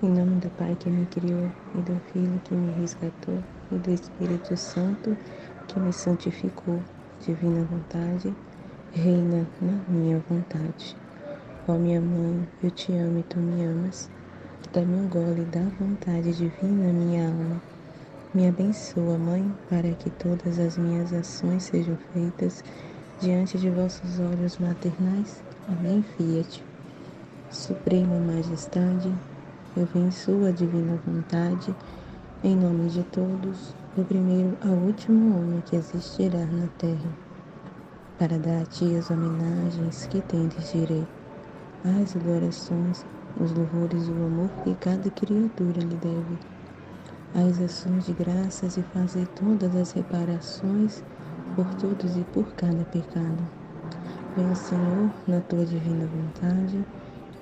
Em nome do Pai que me criou, e do Filho que me resgatou, e do Espírito Santo que me santificou. Divina vontade, reina na minha vontade. Ó minha mãe, eu te amo e tu me amas. Dá-me um gole da vontade divina, minha alma. Me abençoa, Mãe, para que todas as minhas ações sejam feitas diante de vossos olhos maternais. Amém, Fiat. Suprema Majestade, eu venho em sua divina vontade, em nome de todos, do primeiro ao último homem que existirá na terra, para dar a ti as homenagens que tendes direito, as adorações, os louvores e o amor que cada criatura lhe deve, as ações de graças e fazer todas as reparações por todos e por cada pecado. Venha, Senhor, na tua divina vontade,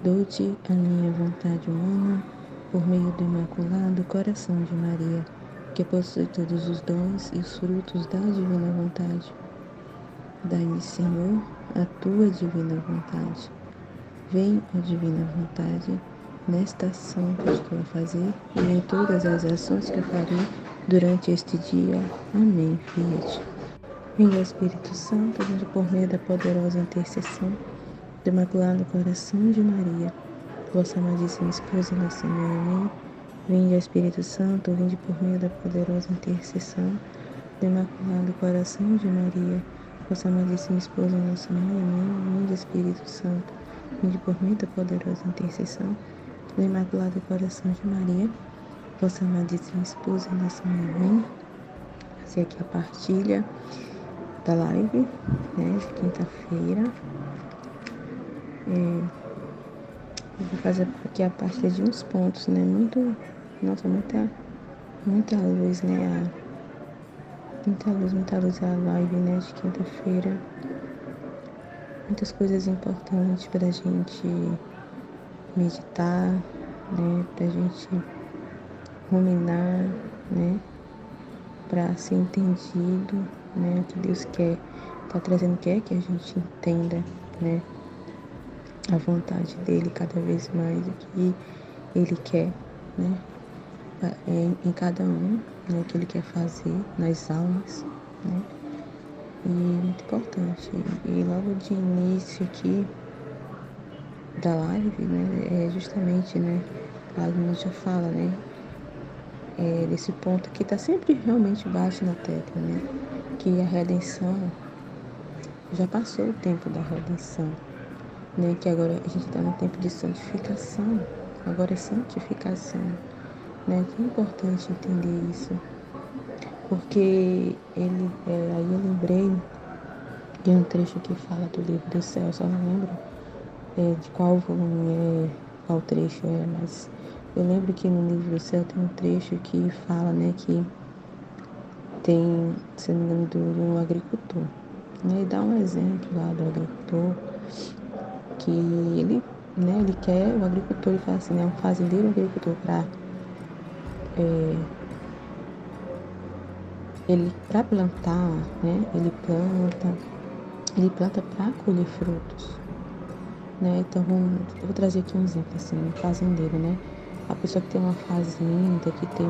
dou-te a minha vontade humana, por meio do Imaculado Coração de Maria, que possui todos os dons e os frutos da divina vontade. Dai-me, Senhor, a tua divina vontade. Vem, ó divina vontade, nesta ação que estou a fazer e em todas as ações que eu farei durante este dia. Amém, Fiat. Vem, Espírito Santo, vindo por meio da poderosa intercessão do Imaculado Coração de Maria, vossa amadíssima esposa, nossa mãe. Amém. Vinde, Espírito Santo, vinde por meio da poderosa intercessão do Imaculado Coração de Maria, vossa amadíssima esposa, nossa mãe. Amém. Vinde, Espírito Santo, vinde por meio da poderosa intercessão do Imaculado Coração de Maria, vossa amadíssima esposa, nossa mãe. Amém. Fazer aqui a partilha da live, né, de quinta-feira. Eu vou fazer aqui a partir de uns pontos, né? Muita luz, né? Muita luz a live, né? De quinta-feira. Muitas coisas importantes pra gente meditar, né? Pra gente ruminar, né? Pra ser entendido, né? O que Deus tá trazendo, quer que a gente entenda, né? A vontade dele cada vez mais, o que ele quer, né? Em cada um, né? O que ele quer fazer nas almas, né? E muito importante. E logo de início aqui da live, né? É justamente, né? A Luna já fala, né? Desse ponto que tá sempre realmente baixo na tecla, né? Que a redenção, já passou o tempo da redenção, né? Que agora a gente está no tempo de santificação, agora é santificação, né? Que é importante entender isso, porque aí eu lembrei de um trecho que fala do livro do céu, só não lembro de qual volume qual trecho mas eu lembro que no livro do céu tem um trecho que fala, né, que tem, se não me engano, de um agricultor, né? E dá um exemplo lá do agricultor, que ele quer, o agricultor, ele fala assim, né, um fazendeiro agricultor para plantar, né, ele planta para colher frutos, né? Então, eu vou trazer aqui um exemplo, assim, um fazendeiro, né, a pessoa que tem uma fazenda, que tem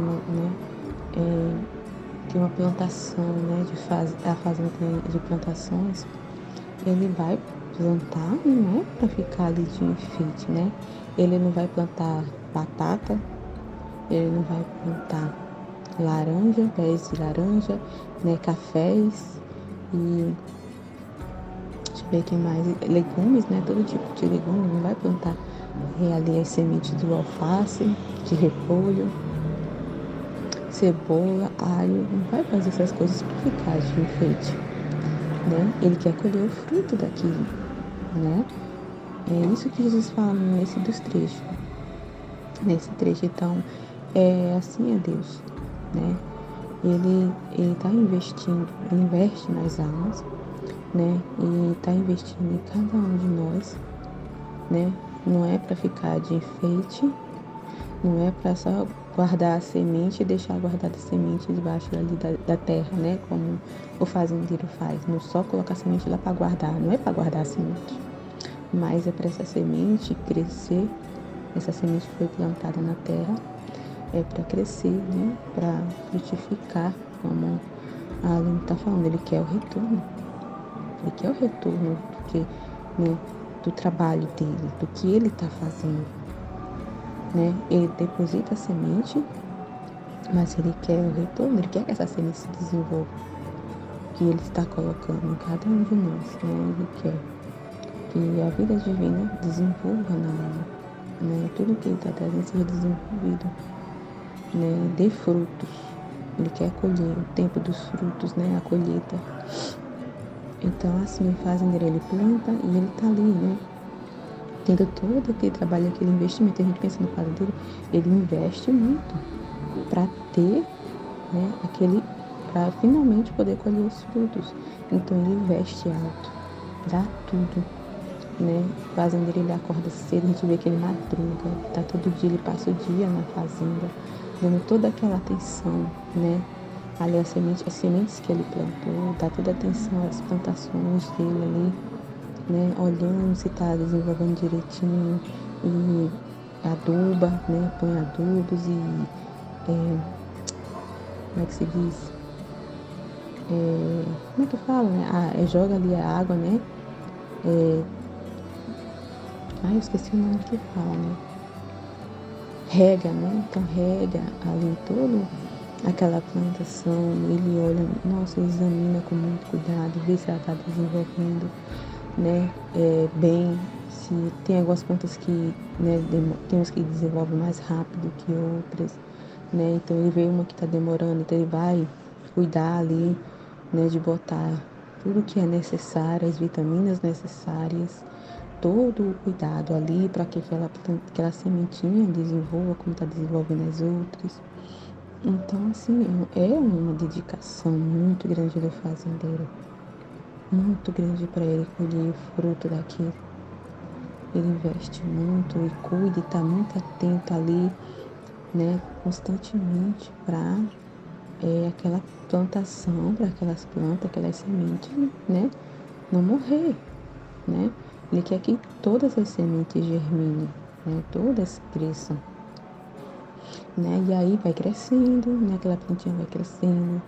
tem uma plantação, né, a fazenda de plantações, ele vai plantar, não é para ficar ali de enfeite, né? Ele não vai plantar batata, ele não vai plantar laranja, pés de laranja, né? Cafés e deixa eu ver aqui mais, legumes, né? Todo tipo de legumes, não vai plantar ali as sementes do alface, de repolho, cebola, alho, não vai fazer essas coisas para ficar de enfeite, né? Ele quer colher o fruto daquilo, né? É isso que Jesus fala nesse trecho. Então, assim é Deus, né? Ele está investindo, ele investe nas almas, né? E está investindo em cada um de nós, né? Não é para ficar de enfeite, não é para só guardar a semente e deixar guardada a semente debaixo ali da terra, né? Como o fazendeiro faz. Não só colocar a semente lá para guardar, não é para guardar a semente, mas é para essa semente crescer, Essa semente foi plantada na terra para crescer, né? Para frutificar, como a Aline está falando. Ele quer o retorno. Ele quer o retorno né, do trabalho dele, do que ele está fazendo. Né? Ele deposita a semente, mas ele quer o retorno, ele quer que essa semente se desenvolva. Que ele está colocando em cada um de nós. Né? Ele quer que a vida divina desenvolva na alma. Né? Tudo que ele está trazendo seja desenvolvido. Né? Dê frutos. Ele quer colher o tempo dos frutos, né? A colheita. Então, assim, o fazendeiro, ele planta e ele tá ali, né? Tendo todo aquele trabalho, aquele investimento. A gente pensa no fazendeiro, ele investe muito para ter, né? Para finalmente poder colher os frutos. Então, ele investe alto, dá tudo, né? O fazendeiro, ele acorda cedo, a gente vê que ele madruga, tá todo dia, ele passa o dia na fazenda, dando toda aquela atenção, né? Ali as sementes que ele plantou, dá toda a atenção às plantações dele ali, né? Olhando se está desenvolvendo direitinho e aduba, né? Põe adubos e como é que se diz? Como é que fala, né? Joga ali a água, né? Eu esqueci o nome que fala, né? Rega, né? Então rega ali todo aquela plantação, ele olha, nossa, ele examina com muito cuidado, vê se ela está desenvolvendo, né, bem, se tem algumas plantas que, né, tem uns que desenvolvem mais rápido que outras, né, então ele vê uma que está demorando, então ele vai cuidar ali, né, de botar tudo que é necessário, as vitaminas necessárias, todo o cuidado ali para que aquela sementinha desenvolva como está desenvolvendo as outras. Então, assim, é uma dedicação muito grande do fazendeiro, muito grande para ele colher o fruto daquilo. Ele investe muito e cuida e está muito atento ali, né, constantemente para aquela plantação, para aquelas plantas, aquelas sementes, né, não morrer, né. Ele quer que todas as sementes germinem, né, todas cresçam. Né? E aí vai crescendo, né? Aquela plantinha vai crescendo,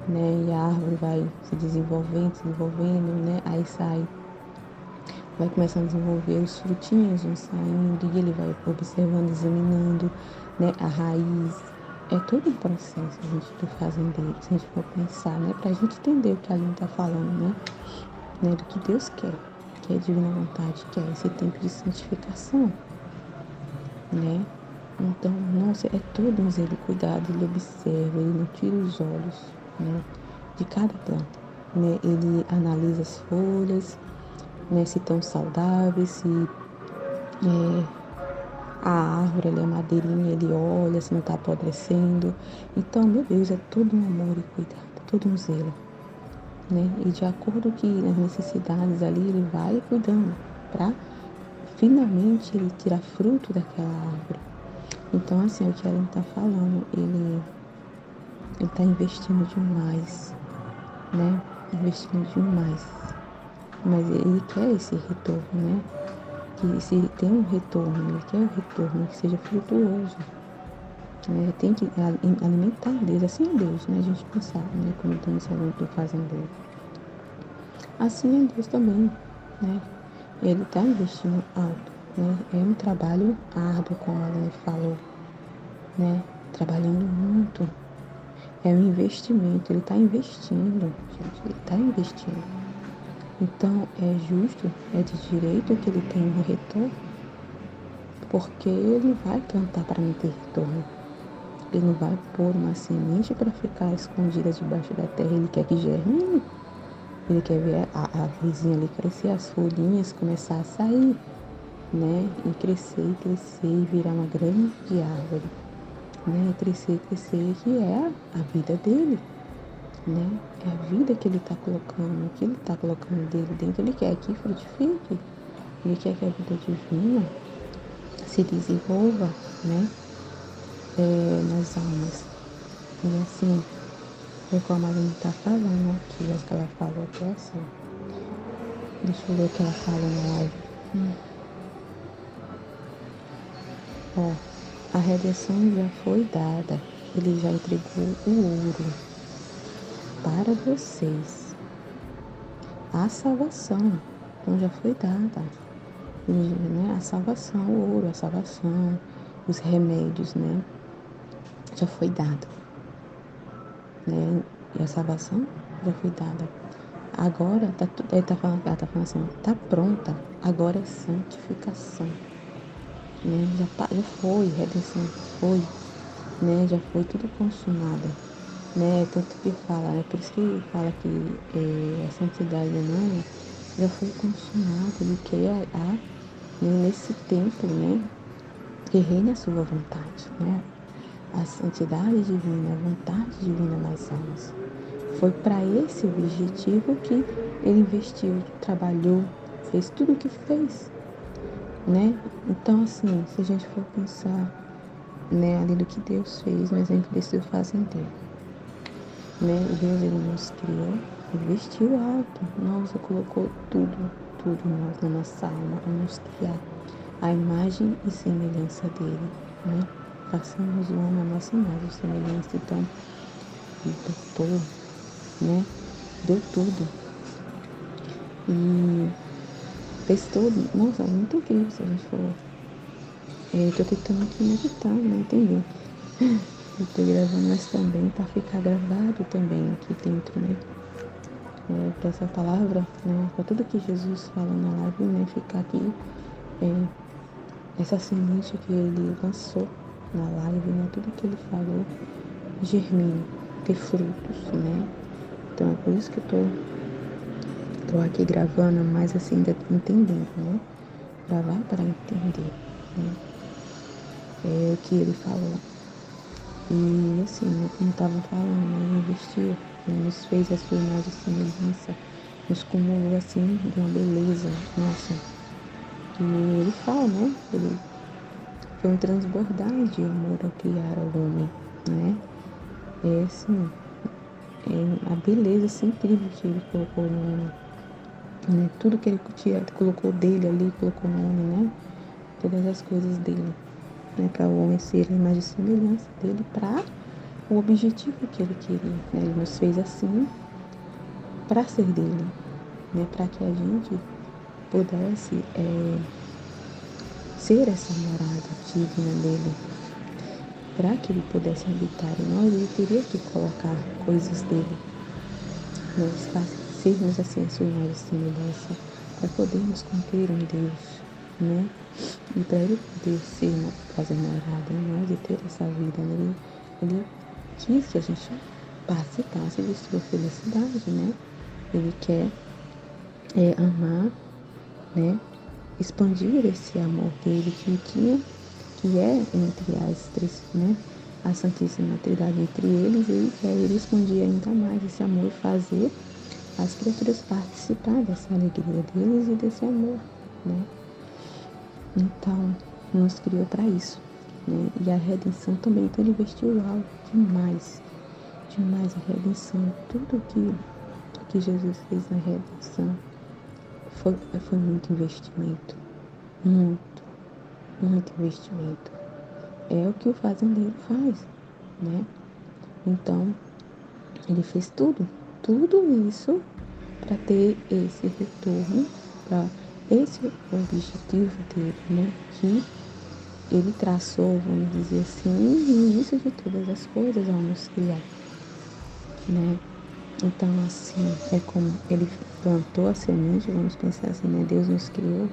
né? E a árvore vai se desenvolvendo, né? Aí vai começando a desenvolver os frutinhos, vão saindo, e ele vai observando, examinando, né? A raiz. É todo um processo, gente, do fazendeiro, se a gente for pensar, né? Pra gente entender o que a gente tá falando, né? Do que Deus quer, que é a divina vontade, que é esse tempo de santificação, né? Então, nossa, é todo um cuidado, ele observa, ele não tira os olhos, né, de cada planta, né? Ele analisa as folhas, né, se estão saudáveis, se a árvore, a madeirinha, ele olha se não está apodrecendo. Então, meu Deus, é todo um amor e cuidado, todo um zelo, né? E de acordo com as necessidades ali, ele vai cuidando para finalmente ele tirar fruto daquela árvore. Então, assim, é o que ela está falando, ele está investindo demais, né? Investindo demais. Mas ele quer esse retorno, né? Que se tem um retorno, ele quer um retorno que seja frutuoso. Né? Tem que alimentar Deus, assim é Deus, né? A gente pensar, né? Como estamos falando do fazendeiro. Assim é Deus também, né? Ele está investindo alto, né? É um trabalho árduo, como a Aline falou, né? Trabalhando muito. É um investimento, ele está investindo, gente, ele está investindo. Então, é justo, é de direito que ele tenha um retorno, porque ele vai plantar para não ter retorno. Ele não vai pôr uma semente para ficar escondida debaixo da terra, ele quer que germine. Ele quer ver a vizinha ali crescer, as folhinhas começar a sair, né? E crescer, e virar uma grande árvore, né? Crescer, que é a vida dele, né? É a vida que ele está colocando, que ele está colocando dele dentro. Ele quer que frutifique, ele quer que a vida divina se desenvolva, né? Nas almas. E assim, é como a gente está falando aqui, acho que ela falou até assim. Deixa eu ver o que ela fala na live. Ó, a redenção já foi dada. Ele já entregou o ouro para vocês. A salvação, então, já foi dada. Né? A salvação, o ouro, a salvação, os remédios, né? Já foi dado. Né? E a salvação já foi dada. Agora, ele tá falando assim, tá pronta. Agora é santificação. Né? Já foi, redenção foi. Né? Já foi tudo consumado. Né? Tanto que fala, né? Por isso que fala que a santidade humana já foi consumada. Ele quer nesse tempo, né? Que reine a sua vontade, né? A santidade divina, a vontade divina nas almas. Foi para esse objetivo que ele investiu, trabalhou, fez tudo o que fez, né? Então, assim, se a gente for pensar, né, ali do que Deus fez, no exemplo desse fazendeiro, né? Deus, ele nos criou, investiu alto, nossa, colocou tudo na nossa alma, a nos criar a imagem e semelhança dele, né? Façamos o homem a nossa imagem e semelhança. Então, ele dotou, né? Deu tudo. E fez tudo. Nossa, muito incrível se a gente for. Eu tô tentando aqui meditar, né? Entender. Eu tô gravando, mas também para ficar gravado também aqui dentro, né? Para essa palavra, né? Para tudo que Jesus fala na live, né? Ficar aqui. Essa semente que ele lançou na live, né? Tudo que ele falou, germine, ter frutos, né? Então é por isso que eu tô aqui gravando, mas assim, ainda entendendo, né? Gravar para entender, né? O que ele falou. E assim, né? Como estava falando, né? Ele investiu, ele nos fez a sua imagem e semelhança, nos cumulou assim de uma beleza, nossa. E ele fala, né? Ele foi um transbordar de amor ao criar ao homem, né? Assim, a beleza assim, incrível que ele colocou no homem, né? Tudo que ele colocou dele ali, colocou no homem, né? Todas as coisas dele, né? Para o homem ser a imagem e semelhança dele, para o objetivo que ele queria, né? Ele nos fez assim para ser dele, né? Para que a gente pudesse ser essa morada digna dele. Para que ele pudesse habitar em nós, ele teria que colocar coisas dele. Nós sermos assim a sua imagem e semelhança, para podermos cumprir um Deus, né? E para ele poder fazer morada em nós e ter essa vida, né? Ele quis que a gente participasse de sua felicidade, né? Ele quer amar, né? Expandir esse amor dele que é entre as três, né? A Santíssima Trindade entre eles, e ele expandir ainda mais esse amor e fazer as criaturas participar dessa alegria deles e desse amor, né? Então, nos criou para isso, né? E a redenção também, então ele investiu algo demais a redenção, tudo que Jesus fez na redenção foi muito investimento, muito investimento. É o que o fazendeiro faz, né? Então, ele fez tudo isso para ter esse retorno, para esse objetivo dele, né? Que ele traçou, vamos dizer assim, no início de todas as coisas ao nos criar, né? Então, assim, é como ele plantou a semente, vamos pensar assim, né? Deus nos criou,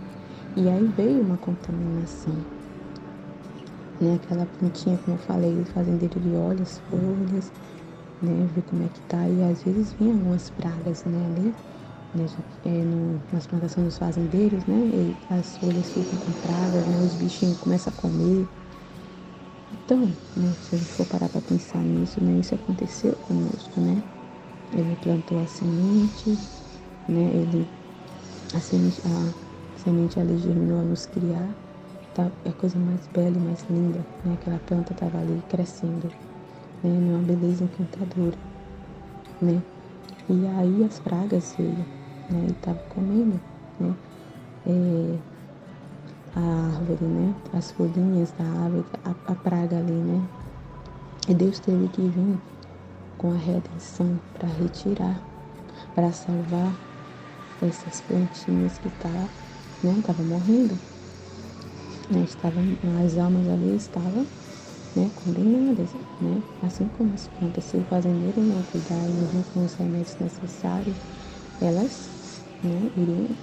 e aí veio uma contaminação, né? Aquela plantinha, como eu falei, o fazendeiro ele olha as folhas, né? Ver como é que tá, e às vezes vem algumas pragas, né? Ali, né? Nas plantações dos fazendeiros, né? E as folhas ficam com pragas, né? Os bichinhos começam a comer. Então, né? Se a gente for parar para pensar nisso, né? Isso aconteceu conosco, né? Ele plantou a semente, né? A semente ali germinou a nos criar. Tá, é a coisa mais bela e mais linda, né? Aquela planta estava ali crescendo, né? Uma beleza encantadora, né? E aí as pragas veio, né? E estava comendo, né? a árvore, né? As folhinhas da árvore, a praga ali, né? E Deus teve que vir com a redenção para retirar, para salvar essas plantinhas que estavam morrendo. As almas ali estavam, né, condenadas, né? Assim como as plantas, se o fazendeiro não cuidar e não vir com os remédios necessários, elas, né,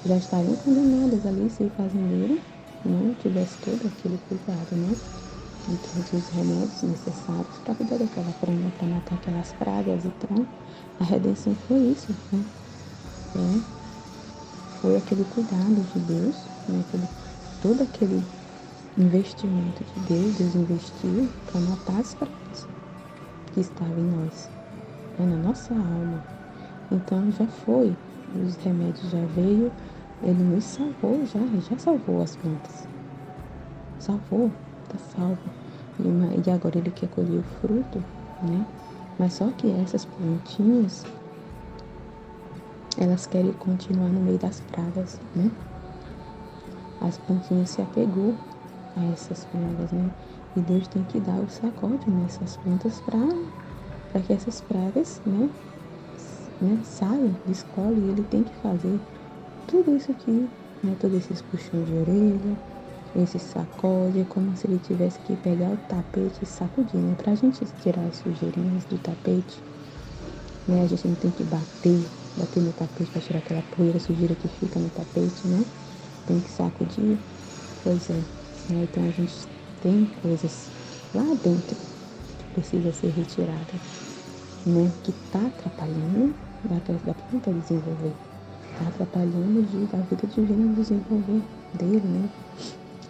já estariam condenadas ali se o fazendeiro não tivesse todo aquele cuidado, né? De todos os remédios necessários para cuidar daquela planta, para matar aquelas pragas. Então, a redenção foi isso, né? Foi aquele cuidado de Deus, né? Todo aquele investimento de Deus investiu para matar as pragas que estavam em nós, né? Na nossa alma. Então, já foi, os remédios já veio, ele nos salvou, já salvou as plantas. Salvou, tá salvo. E agora ele quer colher o fruto, né? Mas só que essas plantinhas, elas querem continuar no meio das pragas, né? As plantinhas se apegou a essas pragas, né? E Deus tem que dar o sacode nessas plantas para que essas pragas, né, saiam, descolem. E ele tem que fazer tudo isso aqui, né? Todos esses puxões de orelha, esse sacode, é como se ele tivesse que pegar o tapete e sacudir, né? Pra gente tirar as sujeirinhas do tapete, né? A gente não tem que bater no tapete para tirar aquela poeira, sujeira que fica no tapete, né? Tem que sacudir. Pois é, né? Então a gente tem coisas lá dentro que precisa ser retirada, né? Que tá atrapalhando da planta desenvolver. Tá atrapalhando da vida divina desenvolver dele, né?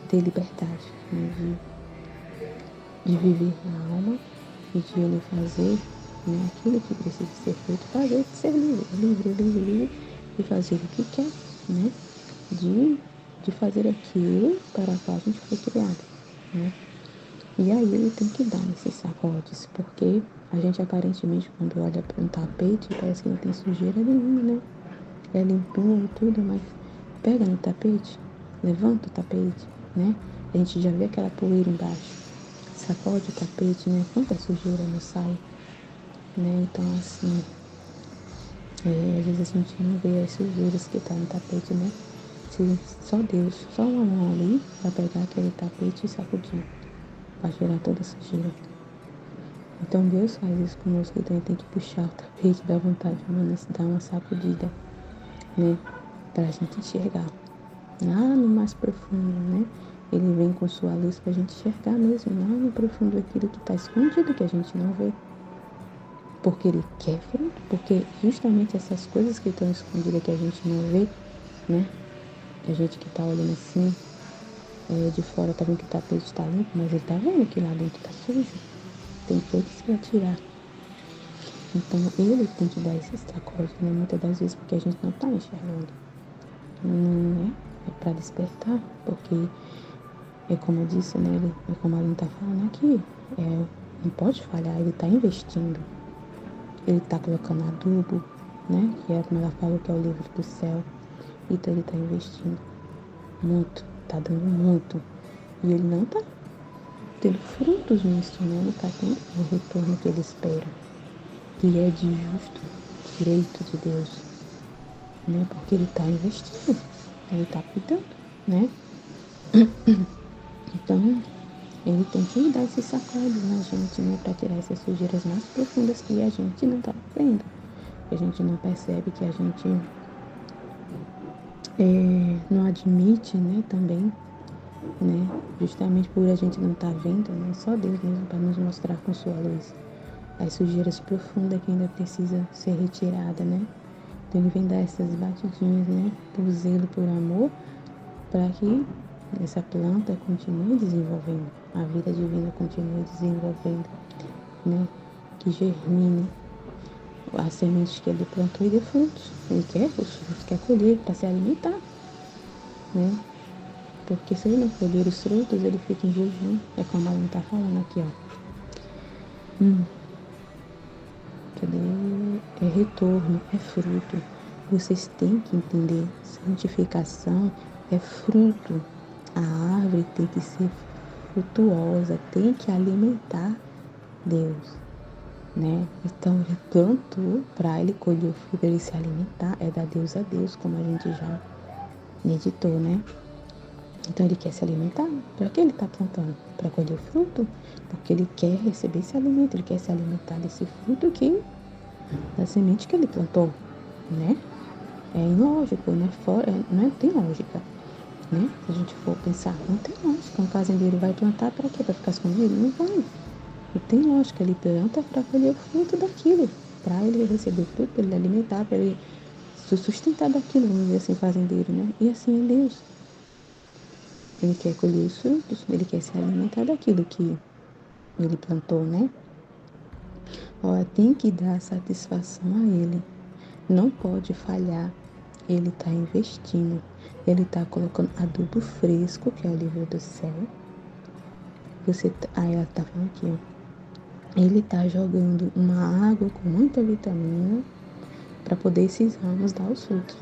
Ter liberdade, né? De viver na alma e de ele fazer, né, aquilo que precisa ser feito, fazer, ser livre, e fazer o que quer, né? De fazer aquilo para o qual a gente foi criado, né? E aí ele tem que dar esses sacodes, porque a gente aparentemente, quando olha para um tapete, parece que não tem sujeira nenhuma, né? É limpinho e tudo, mas pega no tapete, levanta o tapete, né? A gente já vê aquela poeira embaixo, sacode o tapete, né? Quanta sujeira não sai, né? Então, assim, às vezes a gente não vê as sujeiras que tá no tapete, né? Só Deus, só uma mão ali vai pegar aquele tapete e sacudir, para tirar toda a sujeira. Então Deus faz isso conosco, então ele tem que puxar o tapete da vontade humana, se dar uma sacudida, né? Pra gente enxergar lá no mais profundo, né? Ele vem com sua luz pra gente enxergar mesmo lá no profundo aquilo que tá escondido, que a gente não vê. Porque ele quer fruto, porque justamente essas coisas que estão escondidas que a gente não vê, né? A gente que tá olhando assim, de fora tá vendo que o tapete tá limpo, mas ele tá vendo que lá dentro tá sujo. Tem coisas pra tirar. Então ele tem que dar esse sacode, né? Muitas das vezes porque a gente não tá enxergando. Não é para despertar, porque é como eu disse, né? É como a Aline tá falando aqui, não pode falhar, ele tá investindo. Ele tá colocando adubo, né? Que é como ela falou, que é o livro do céu. Então ele tá investindo muito, tá dando muito. E ele não tá tendo frutos nisso, né? Não tá tendo o retorno que ele espera. Que é de justo direito de Deus, né? Porque ele tá investindo, ele tá cuidando, né? Então, ele tem que dar esse sacode na gente, né? Pra tirar essas sujeiras mais profundas que a gente não tá vendo. Que a gente não percebe, que a gente não admite, né? Também, né? Justamente por a gente não estar vendo, né? Só Deus mesmo para nos mostrar com sua luz as sujeiras profundas que ainda precisa ser retirada, né? Então ele vem dar essas batidinhas, né? Por zelo, por amor, para que essa planta continue desenvolvendo, a vida divina continue desenvolvendo, né? Que germine as sementes que ele plantou e dê frutos. Ele quer os frutos, quer colher para se alimentar, né? Porque se ele não colher os frutos, ele fica em jejum. É como a Aline tá falando aqui, ó. Cadê? É retorno, é fruto. Vocês têm que entender. Santificação é fruto. A árvore tem que ser frutuosa, tem que alimentar Deus, né? Então ele plantou para ele colher o fruto, ele se alimentar, é da Deus a Deus, como a gente já meditou, né? Então ele quer se alimentar. Para que ele está plantando? Para colher o fruto? Porque ele quer receber esse alimento, ele quer se alimentar desse fruto da semente que ele plantou, né? É ilógico, né? Não tem lógica, né? Se a gente for pensar, não tem lógica. Um fazendeiro vai plantar para quê? Para ficar escondido? Não vai. Não tem lógica. Ele planta para colher o fruto daquilo, para ele receber o fruto, para ele alimentar, para ele se sustentar daquilo, vamos dizer assim, fazendeiro, né? E assim é Deus. Ele quer colher os frutos, ele quer se alimentar daquilo que ele plantou, né? Ora, tem que dar satisfação a ele. Não pode falhar. Ele está investindo. Ele está colocando adubo fresco, que é o livro do céu. Aí ela está falando aqui, ó. Ele está jogando uma água com muita vitamina para poder esses ramos dar os frutos.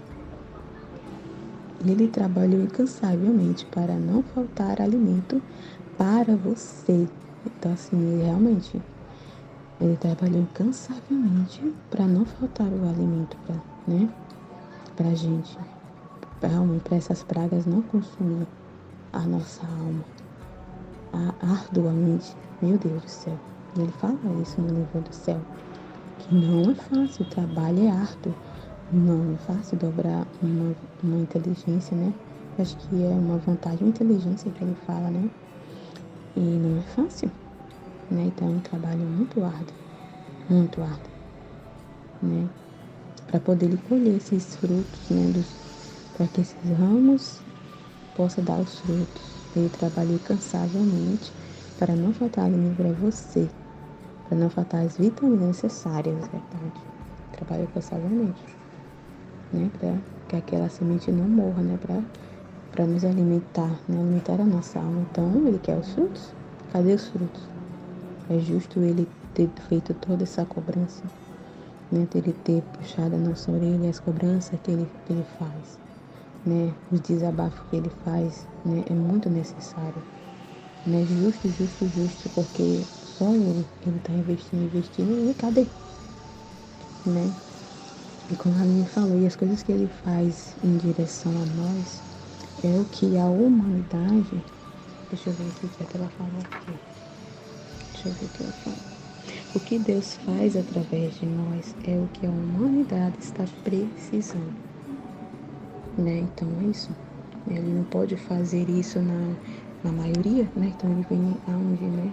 Ele trabalhou incansavelmente para não faltar alimento para você. Então, assim, realmente, ele trabalhou incansavelmente para não faltar o alimento pra gente. Realmente, para essas pragas não consumir a nossa alma arduamente. Meu Deus do céu. E ele fala isso no livro do céu. Que não é fácil, o trabalho é árduo. Não é fácil dobrar uma inteligência, né? Acho que é uma vontade, uma inteligência que ele fala, né? E não é fácil, né? Então é um trabalho muito árduo, né? Para poder ele colher esses frutos, né? Para que esses ramos possam dar os frutos. Ele trabalhou incansavelmente para não faltar alimento para você, para não faltar as vitaminas necessárias, é verdade. Trabalhou incansavelmente, né? Para que aquela semente não morra, né? Para nos alimentar, né? Alimentar a nossa alma. Então, ele quer os frutos. Cadê os frutos? É justo ele ter feito toda essa cobrança, né? Ele ter puxado a nossa orelha, as cobranças que ele faz, né? Os desabafos que ele faz, né? É muito necessário, né? Justo, porque só ele está investindo, e cadê? Né? E como a minha falou, e as coisas que ele faz em direção a nós é o que a humanidade. Deixa eu ver aqui o que ela falou aqui. Deixa eu ver o que ela falou. O que Deus faz através de nós é o que a humanidade está precisando, né? Então é isso. Ele não pode fazer isso na maioria, né? Então ele vem aonde, né?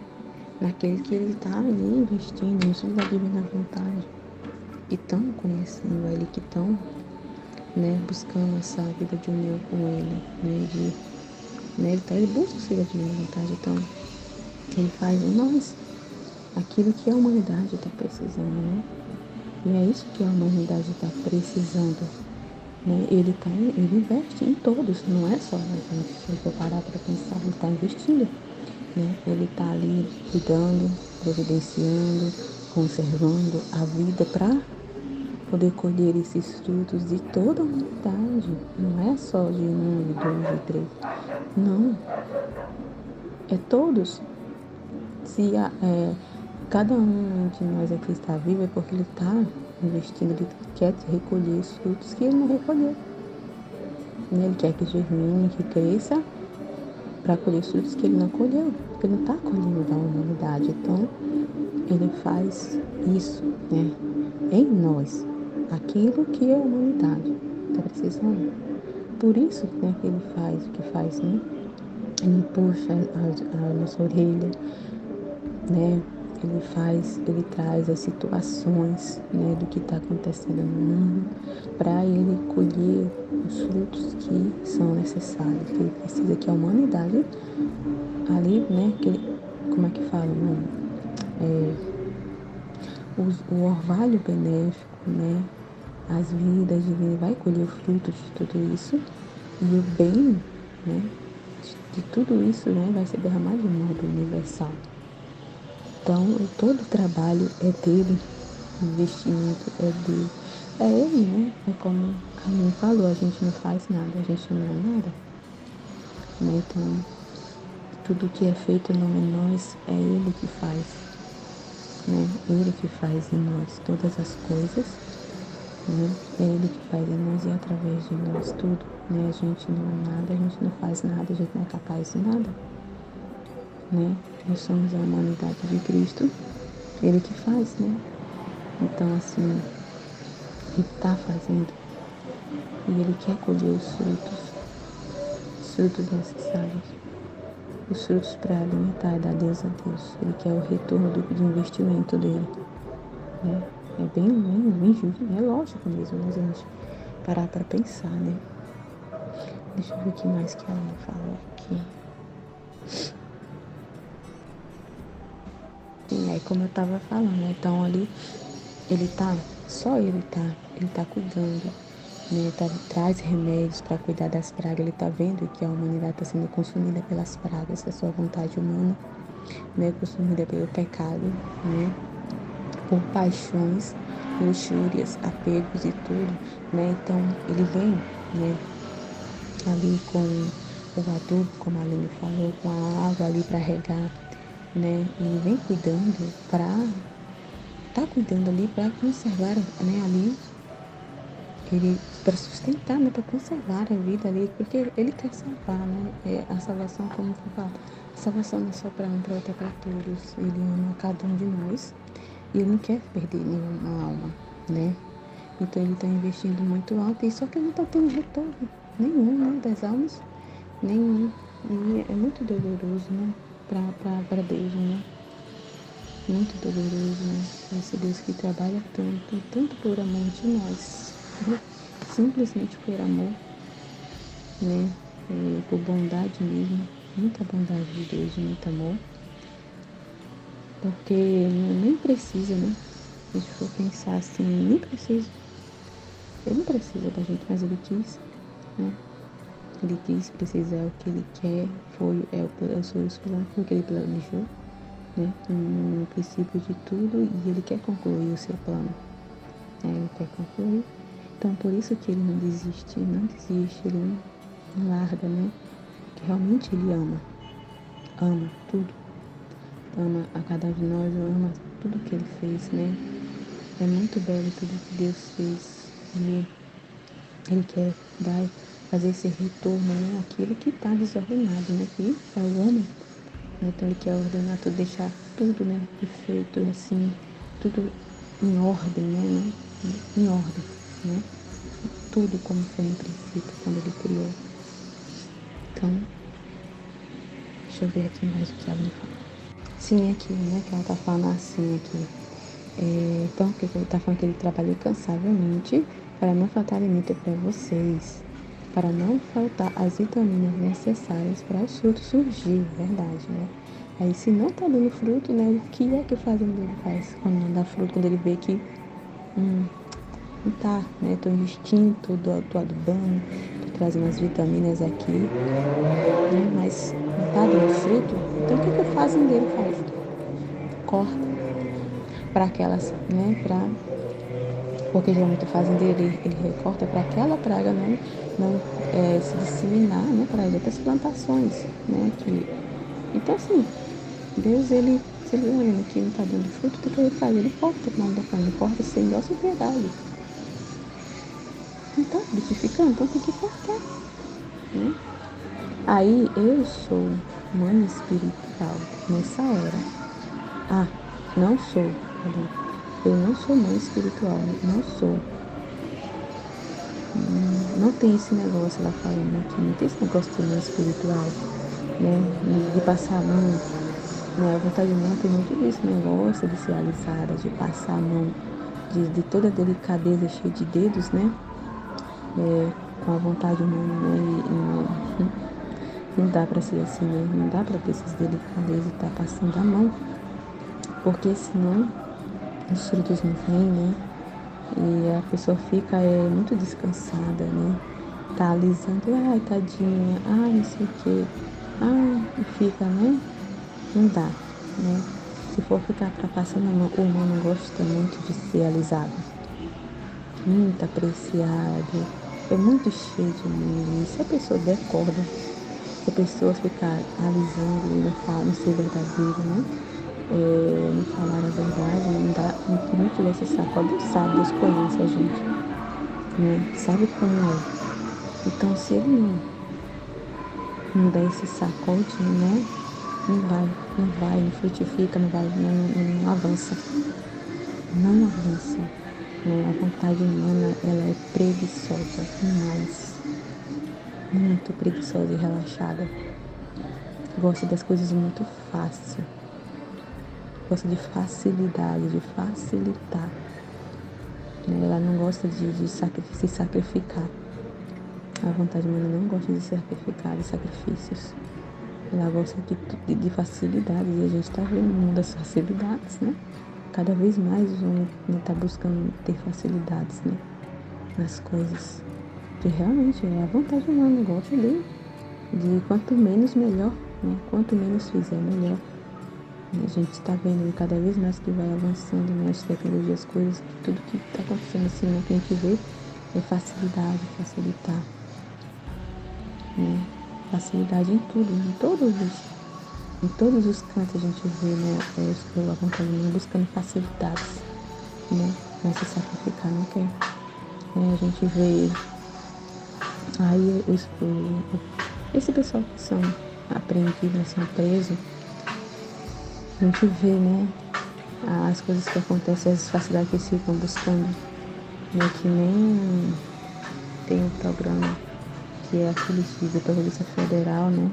Naquele que ele está ali investindo, no sonho da divina vontade. Que estão conhecendo ele, que estão, né, buscando essa vida de união com ele, né, ele busca ser a divina vontade. Então ele faz em nós aquilo que a humanidade está precisando, né? E é isso que a humanidade está precisando, né? Ele investe em todos, não é só na gente. Se eu for parar para pensar, ele está investindo, né? Ele está ali cuidando, providenciando, conservando a vida para poder colher esses frutos de toda a humanidade. Não é só de 1, de 2, de 3. Não. É todos. Se cada um de nós aqui está vivo, é porque ele está investindo, ele quer recolher os frutos que ele não recolheu. Ele quer que germine, que cresça, para colher os frutos que ele não colheu. Porque ele não está colhendo da humanidade. Então, ele faz isso, né, em nós. Aquilo que a humanidade está precisando. Por isso, né, que ele faz o que faz, né? Ele puxa a nossa orelha, né? Ele traz as situações, né, do que está acontecendo no mundo, para ele colher os frutos que são necessários, que ele precisa, que a humanidade ali, né, como é que fala, né? O orvalho benéfico, né? As vidas divinas vai colher o fruto de tudo isso, e o bem, né, de tudo isso, né, vai ser derramado de modo universal. Então, todo o trabalho é dele, o investimento é dele. É ele, né? É como a mãe falou, a gente não faz nada, a gente não é nada. né? Então, tudo que é feito não é nós, é Ele que faz, né? Ele que faz em nós todas as coisas, né? É Ele que faz em nós e através de nós tudo, né? A gente não é nada, a gente não faz nada, a gente não é capaz de nada, né? Nós somos a humanidade de Cristo, Ele que faz, né? Então, assim, Ele está fazendo e Ele quer colher os frutos necessários, os frutos para alimentar e dar Deus a Deus. Ele quer o retorno do investimento dele, né? É bem justo, é lógico mesmo, né, gente? Parar para pensar, né? Deixa eu ver o que mais que ela falou aqui. Sim, aí como eu tava falando, né? Então ali, ele tá cuidando, né? Traz remédios para cuidar das pragas. Ele tá vendo que a humanidade está sendo consumida pelas pragas, a sua vontade humana, né? Consumida pelo pecado, né? Por paixões, luxúrias, apegos e tudo, né? Então ele vem, né? Ali com o adubo, como a Aline falou, com a água ali para regar, né? Ele vem cuidando cuidando ali para conservar, né? Ali ele para sustentar, né? Para conservar a vida ali, porque ele quer salvar, né? A salvação, como foi falado, a salvação não é só para um, para outro, é para todos. Ele ama cada um de nós e ele não quer perder nenhuma alma, né? Então ele está investindo muito alto e só que ele não está tendo retorno nenhum, né? Das almas, nenhum. E é muito doloroso, né? Para Deus, né? Muito doloroso, né? Esse Deus que trabalha tanto por amor de nós, né? Simplesmente por amor, né? Por bondade mesmo, muita bondade de Deus, muito amor, porque nem precisa, né? Se a gente for pensar assim, nem precisa. Ele não precisa da gente, mas ele quis, né? Ele quis, precisa, é o que ele quer, foi o que ele planejou, né? No princípio de tudo, e ele quer concluir o seu plano, né? Ele quer concluir. Então, por isso que ele não desiste, ele não larga, né? Que realmente ele ama tudo, ama a cada um de nós, ama tudo que ele fez, né? É muito belo tudo que Deus fez. E ele quer fazer esse retorno, né? Aquilo que está desordenado, né? Que é o homem. Então ele quer ordenar tudo, deixar tudo, né? Perfeito, assim, tudo em ordem, né? Em ordem, né? Tudo como foi no princípio, quando ele criou. Então, deixa eu ver aqui mais o que ela me fala. Sim, aqui, né? Que ela tá falando assim aqui. Então, que ele tá falando que ele trabalha incansavelmente para não faltar alimento para vocês, para não faltar as vitaminas necessárias para os frutos surgir, verdade, né? Aí, se não tá dando fruto, né? O que é que o fazendeiro faz quando não dá fruto? Quando ele vê que não tá, né? Tô investindo, tô adubando, tô trazendo as vitaminas aqui, né? Mas não tá dando fruto, então o que o fazendeiro faz? Corta para aquelas, né? Porque geralmente o fazendeiro ele recorta para aquela praga não se disseminar, né? Para as outras plantações, né? Então, assim, Deus, se ele olha que não está dando fruto, o que ele faz? Ele corta o mal da carne, ele corta sem nossa piedade. Não está frutificando, então tem que cortar, né? Aí, eu sou mãe espiritual nessa hora. Não sou, eu não sou mãe espiritual, não sou. Não tem esse negócio, ela falando aqui, não tem esse negócio de mãe espiritual, né? De passar a mão, né? A vontade humana tem muito disso, né? Gosta de ser alisada, de passar a mão, de toda a delicadeza cheia de dedos, né? Com a vontade humana, né? Não dá pra ser assim, né? Não dá pra ter essas delicadezas e estar passando a mão, porque senão os frutos não vêm, né? E a pessoa fica muito descansada, né? Tá alisando, ai, tadinha, ai, não sei o quê. Ai, e fica, né? Não dá, né? Se for ficar pra passando a mão, o humano gosta muito de ser alisado. Muito apreciado. É muito cheio de mim. Se a pessoa der corda, Se a pessoa ficar alisando e não falar, não ser verdadeiro, né? Não falar a verdade, não tiver esse saco, ó, Deus sabe, Deus conhece a gente, né? Sabe como é. Então, se ele não der esse sacode, né? Não frutifica, não avança. Não avança. Né? A vontade humana, ela é preguiçosa demais. Muito preguiçosa e relaxada. Gosta das coisas muito fácil. Gosta de facilidade, de facilitar. Né? Ela não gosta de se sacrificar. A vontade humana não gosta de sacrificar, de sacrifícios. Ela gosta de facilidades, e a gente está vendo o mundo das facilidades, né? Cada vez mais o homem está buscando ter facilidades, né? Nas coisas. Que realmente é a vontade humana, gosta de quanto menos melhor, né? Quanto menos fizer, melhor. A gente está vendo cada vez mais que vai avançando, né? As tecnologias, as coisas, que tudo que está acontecendo assim, né? Que a gente vê é facilidade, facilitar. Né? Facilidade em tudo, em todos os cantos a gente vê, né, a vontade humana buscando facilidades, né, mas se sacrificar não quer. A gente vê aí esse pessoal que são apreendidos, são presos, a gente vê, né, as coisas que acontecem, as facilidades que eles ficam buscando, né, que nem tem um programa que é aquele da Polícia Federal, né?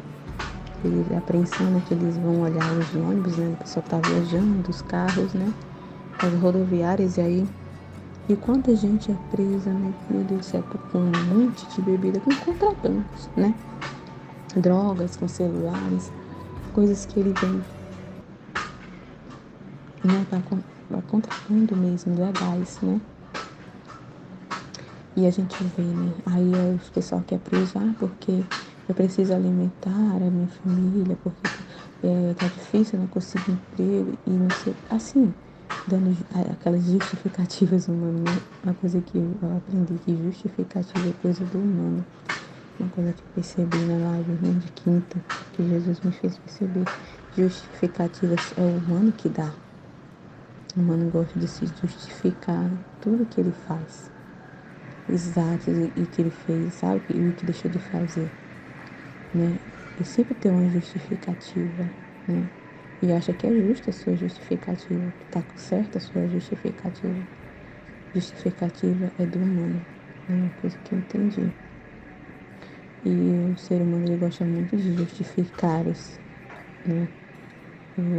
A apreensão, né? Que eles vão olhar os ônibus, né? O pessoal tá viajando, dos carros, né? As rodoviárias, e quanta gente é presa, né? Meu Deus do céu, com um monte de bebida, com contrabandos, né? Drogas, com celulares, coisas que ele vem, né? Para contrabando mesmo, legais, né? E a gente vê, né? Aí o pessoal quer preso, porque eu preciso alimentar a minha família, porque tá difícil, eu não consigo emprego e não sei. Assim, dando aquelas justificativas humanas, né? Uma coisa que eu aprendi, que justificativa é coisa do humano. Uma coisa que eu percebi na live, né, de quinta, que Jesus me fez perceber. Justificativas é o humano que dá. O humano gosta de se justificar tudo que ele faz. Os atos e que ele fez, sabe? E o que deixou de fazer, né? E sempre tem uma justificativa, né? E acha que é justa a sua justificativa, que tá certa a sua justificativa. Justificativa é do humano, é uma coisa que eu entendi. E o ser humano, ele gosta muito de justificar né?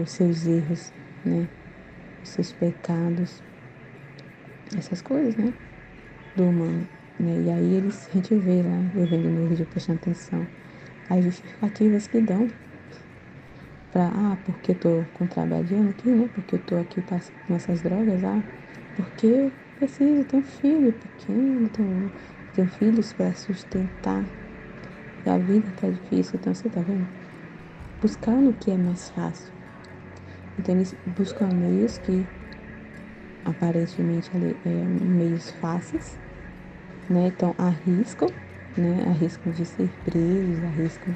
Os seus erros, né? Os seus pecados, essas coisas, né? Do humano, né? E aí a gente vê lá, eu vendo no vídeo, prestando atenção, as justificativas que dão porque eu tô contrabandeando aqui, né? Porque eu tô aqui com essas drogas, porque eu preciso ter um filho pequeno, tenho filhos para sustentar, e a vida tá difícil, então você tá vendo? Buscando o que é mais fácil. Então eles buscam meios que aparentemente meios fáceis, né? Então arriscam, né? Arriscam de ser presos, arriscam,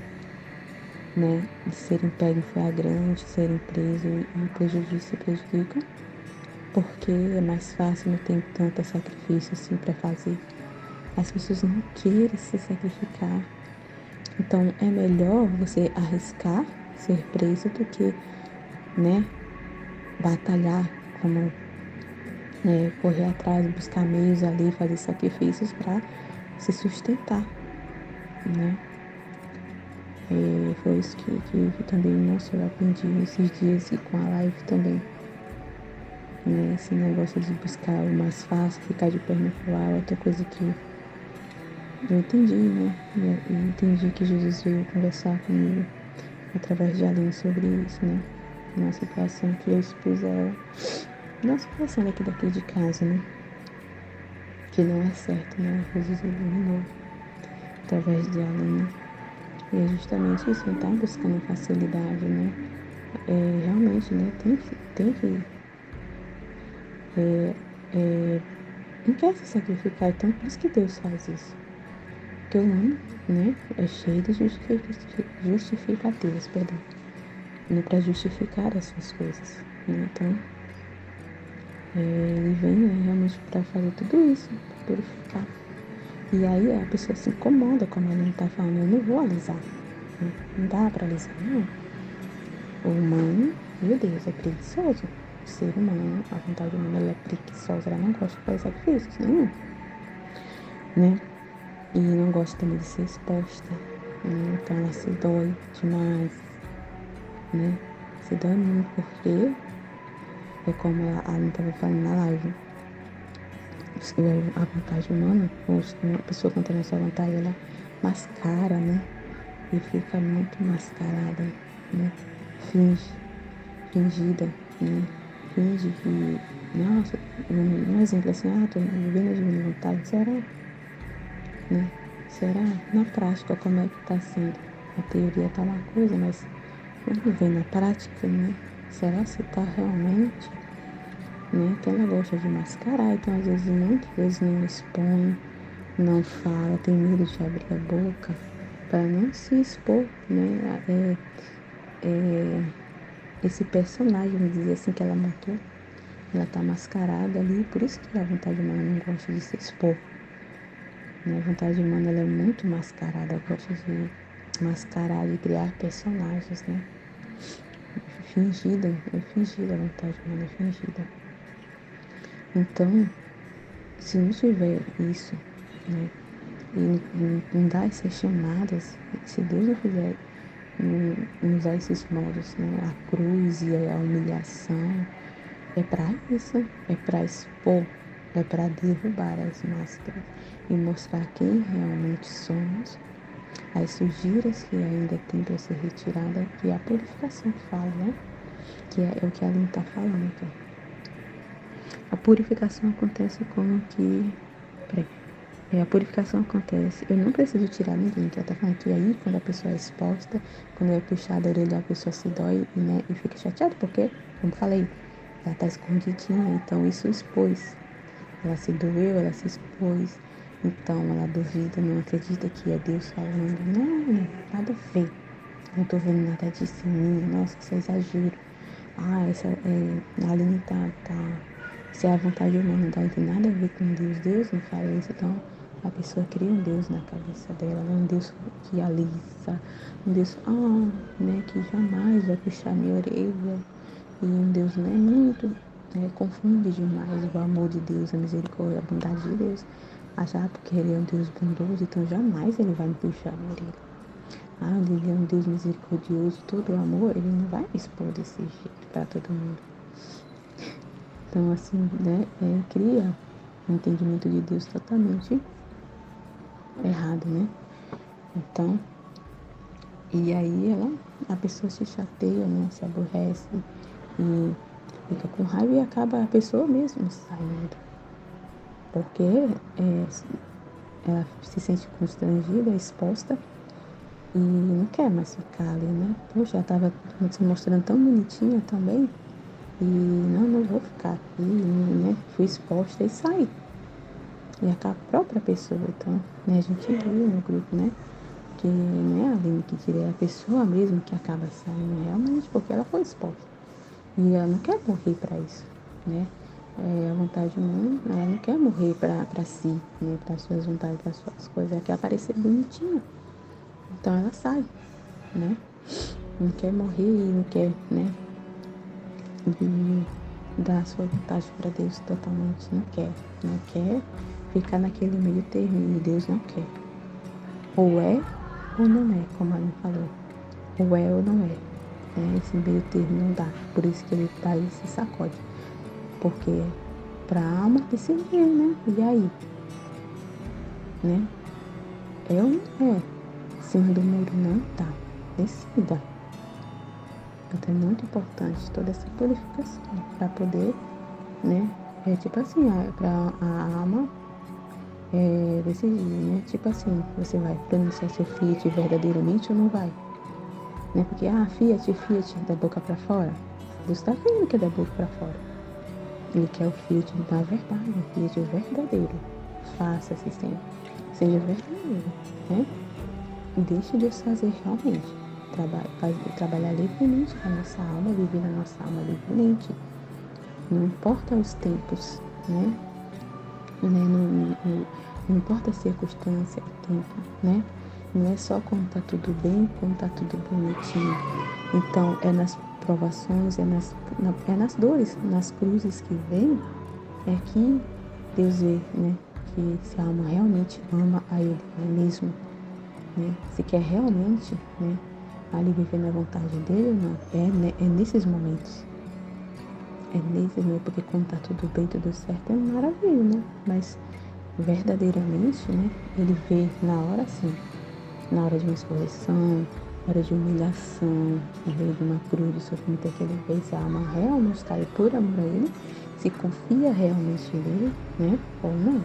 né? De serem pegos em flagrante, serem presos e se prejudicam, porque é mais fácil, não tem tanto sacrifício assim para fazer. As pessoas não querem se sacrificar. Então é melhor você arriscar ser preso do que, né? Batalhar, como correr atrás, buscar meios ali, fazer sacrifícios para se sustentar, né? Foi isso que também, nossa, eu aprendi esses dias e com a live também, né? Esse negócio de buscar o mais fácil, ficar de perna pro ar, outra coisa que eu entendi, né? Eu entendi que Jesus veio conversar comigo através de Aline sobre isso, né? Uma situação que eu expus a ela, uma situação daqui de casa, né? Que não é certo, né? Jesus iluminou através de Aline. E é justamente isso, não tá buscando facilidade, né? Realmente, né? Tem que não quer se sacrificar, então por isso que Deus faz isso. Porque o humano, né, é cheio de justificativas, perdão, né, para justificar as suas coisas, né? Então, ele vem, né, realmente para fazer tudo isso, para purificar. E aí a pessoa se incomoda, como ela não está falando, eu não vou alisar, né? Não dá para alisar, não. O humano, meu Deus, é preguiçoso. O ser humano, a vontade humana, ela é preguiçosa, ela não gosta de fazer sacrifícios nenhum, né? E não gosta também de ser exposta, né? Então ela se dói demais, né? Se dói muito porque é como a Aline estava falando na live. A vontade humana, a pessoa quando tem essa vontade, ela mascara, né? E fica muito mascarada, né? Fingida, né? Finge que, nossa, um exemplo assim, tô vivendo a divina vontade, será? Né? Será? Na prática, como é que tá sendo? A teoria tá uma coisa, mas vamos ver na prática, né? Será se tá realmente, né? Então ela gosta de mascarar, então às vezes, muitas vezes não expõe, não fala, tem medo de abrir a boca para não se expor, né? Esse personagem, vamos dizer assim, que ela montou, ela tá mascarada ali, por isso que a vontade humana não gosta de se expor, né? A vontade humana, ela é muito mascarada, gosta de mascarar, de criar personagens, né? É fingida a vontade humana, é fingida. Então, se não tiver isso, né? E não dar essas chamadas, se Deus não fizer, não usar esses modos, né? A cruz e a humilhação, é para isso, é para expor, é para derrubar as máscaras e mostrar quem realmente somos, as sujeiras que ainda tem para ser retirada, que é a purificação que fala, né? Que é o que a Aline está falando aqui. A purificação acontece como que... a purificação acontece, eu não preciso tirar ninguém, que ela está falando que aí, quando a pessoa é exposta, quando é puxada a orelha, a pessoa se dói, né, e fica chateada, porque, como falei, ela está escondidinha, então isso expôs. Ela se doeu, ela se expôs, então ela duvida, não acredita que é Deus falando, não, nada a ver, não estou vendo nada disso em mim, nossa, que isso é exagero. A Aline se é a vontade humana, não tem nada a ver com Deus, Deus não fala isso, então a pessoa cria um Deus na cabeça dela, né? Um Deus que alisa, um Deus, né, que jamais vai puxar minha orelha, e um Deus, né, muito, confunde demais o amor de Deus, a misericórdia, a bondade de Deus, achar porque ele é um Deus bondoso, então jamais ele vai me puxar minha orelha. Ele é um Deus misericordioso, todo amor, ele não vai me expor desse jeito para todo mundo. Então, assim, né, cria um entendimento de Deus totalmente errado, né? Então, e aí a pessoa se chateia, né, se aborrece e fica com raiva e acaba a pessoa mesmo saindo. Porque ela se sente constrangida, exposta e não quer mais ficar ali, né? Poxa, ela estava se mostrando tão bonitinha também e não vou ficar aqui, né? Fui exposta e saí. E acaba a própria pessoa, então, né? A gente viu no grupo, né? Que não é a Aline que tira, é a pessoa mesmo que acaba saindo realmente, porque ela foi exposta. E ela não quer morrer para isso, né? A vontade humana, ela não quer morrer para si, né? Para suas vontades, para suas coisas, ela quer aparecer bonitinha. Então ela sai, né? Não quer morrer e não quer, né? Dar a sua vontade para Deus totalmente, não quer ficar naquele meio termo, e Deus não quer. Ou é ou não é, como a Ana falou. Ou é ou não é. Esse meio termo não dá. Por isso que ele tá e se sacode. Porque pra alma decidir, né? E aí? Né? É ou não é? Cima do muro não tá. Decida. Então é muito importante toda essa purificação para poder, né? Tipo assim, para a alma decidir, né? Tipo assim, você vai pronunciar seu Fiat verdadeiramente ou não vai? Né? Porque, Fiat, da boca para fora. Deus está vendo que é da boca para fora. Ele quer o Fiat da verdade, o Fiat verdadeiro. Faça-se sempre. Seja verdadeiro, né? Deixe Deus fazer realmente. Trabalhar livremente na nossa alma, viver na nossa alma livremente. Não importa os tempos, né? Não importa a circunstância, o tempo, né? Não é só quando tá tudo bem, quando tá tudo bonitinho. Então, é nas provações, é nas dores, nas cruzes que vem, é que Deus vê, né? Que se a alma realmente ama a Ele mesmo, né? Se quer realmente, né? Ali viver na vontade dele ou não. É nesses momentos. É nesse momento, porque quando tá tudo bem, tudo certo, é maravilha, né? Mas verdadeiramente, né? Ele vê na hora sim, na hora de uma exposição, na hora de humilhação, na hora de uma cruz de sofrimento que ele vê se a alma realmente está aí por amor a ele, se confia realmente nele, né? Ou não.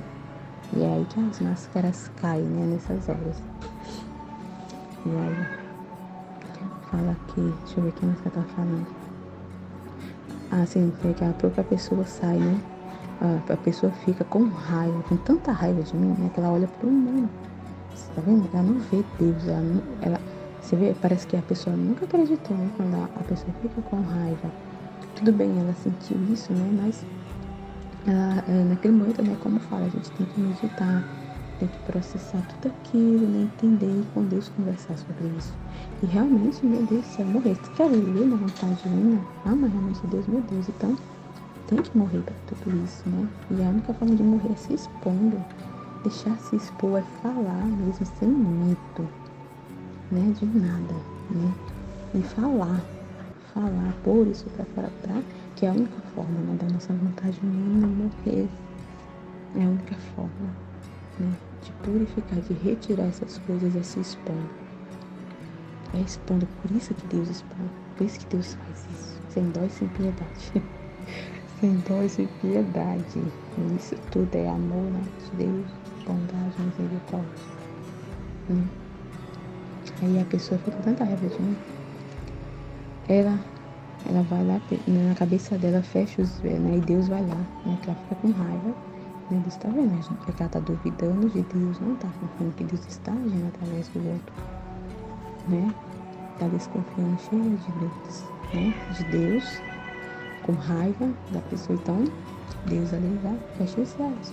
E é aí que as máscaras caem, né? Nessas horas. E aí, fala aqui, deixa eu ver quem você tá falando. Ah, sim, porque a própria pessoa sai, né? A pessoa fica com raiva, com tanta raiva de mim, né? Que ela olha pro mundo. Você tá vendo? Ela não vê Deus, você vê, parece que a pessoa nunca acreditou, né? Quando a pessoa fica com raiva. Tudo bem, ela sentiu isso, né? Mas naquele momento, né? Como fala, a gente tem que meditar, tem que processar tudo aquilo, né? Entender e com Deus conversar sobre isso. E realmente, meu Deus do céu, morrer. Se quer viver na vontade divina, ama realmente Deus, meu Deus. Então, tem que morrer para tudo isso, né? E a única forma de morrer é se expondo. Deixar se expor é falar mesmo, sem medo, né? De nada, né? E falar, pôr isso para fora, que é a única forma, né? Da nossa vontade humana morrer. É a única forma, né? De purificar, de retirar essas coisas, é se expondo. É expondo, por isso que Deus expõe, por isso que Deus faz isso, sem dó e sem piedade. Sem dó e sem piedade. Isso tudo é amor, né? De Deus, bondade, misericórdia. Né? Aí a pessoa fica com tanta raiva de mim. Ela vai lá, na cabeça dela fecha os véus, né? E Deus vai lá, né? Que ela fica com raiva. Né? Deus tá vendo, gente? É que ela tá duvidando de Deus, não tá confiando que Deus está agindo através do outro. Né? Tá desconfiando, cheia de dúvidas, né? De Deus, com raiva da pessoa. Então, Deus ali já fecha os olhos.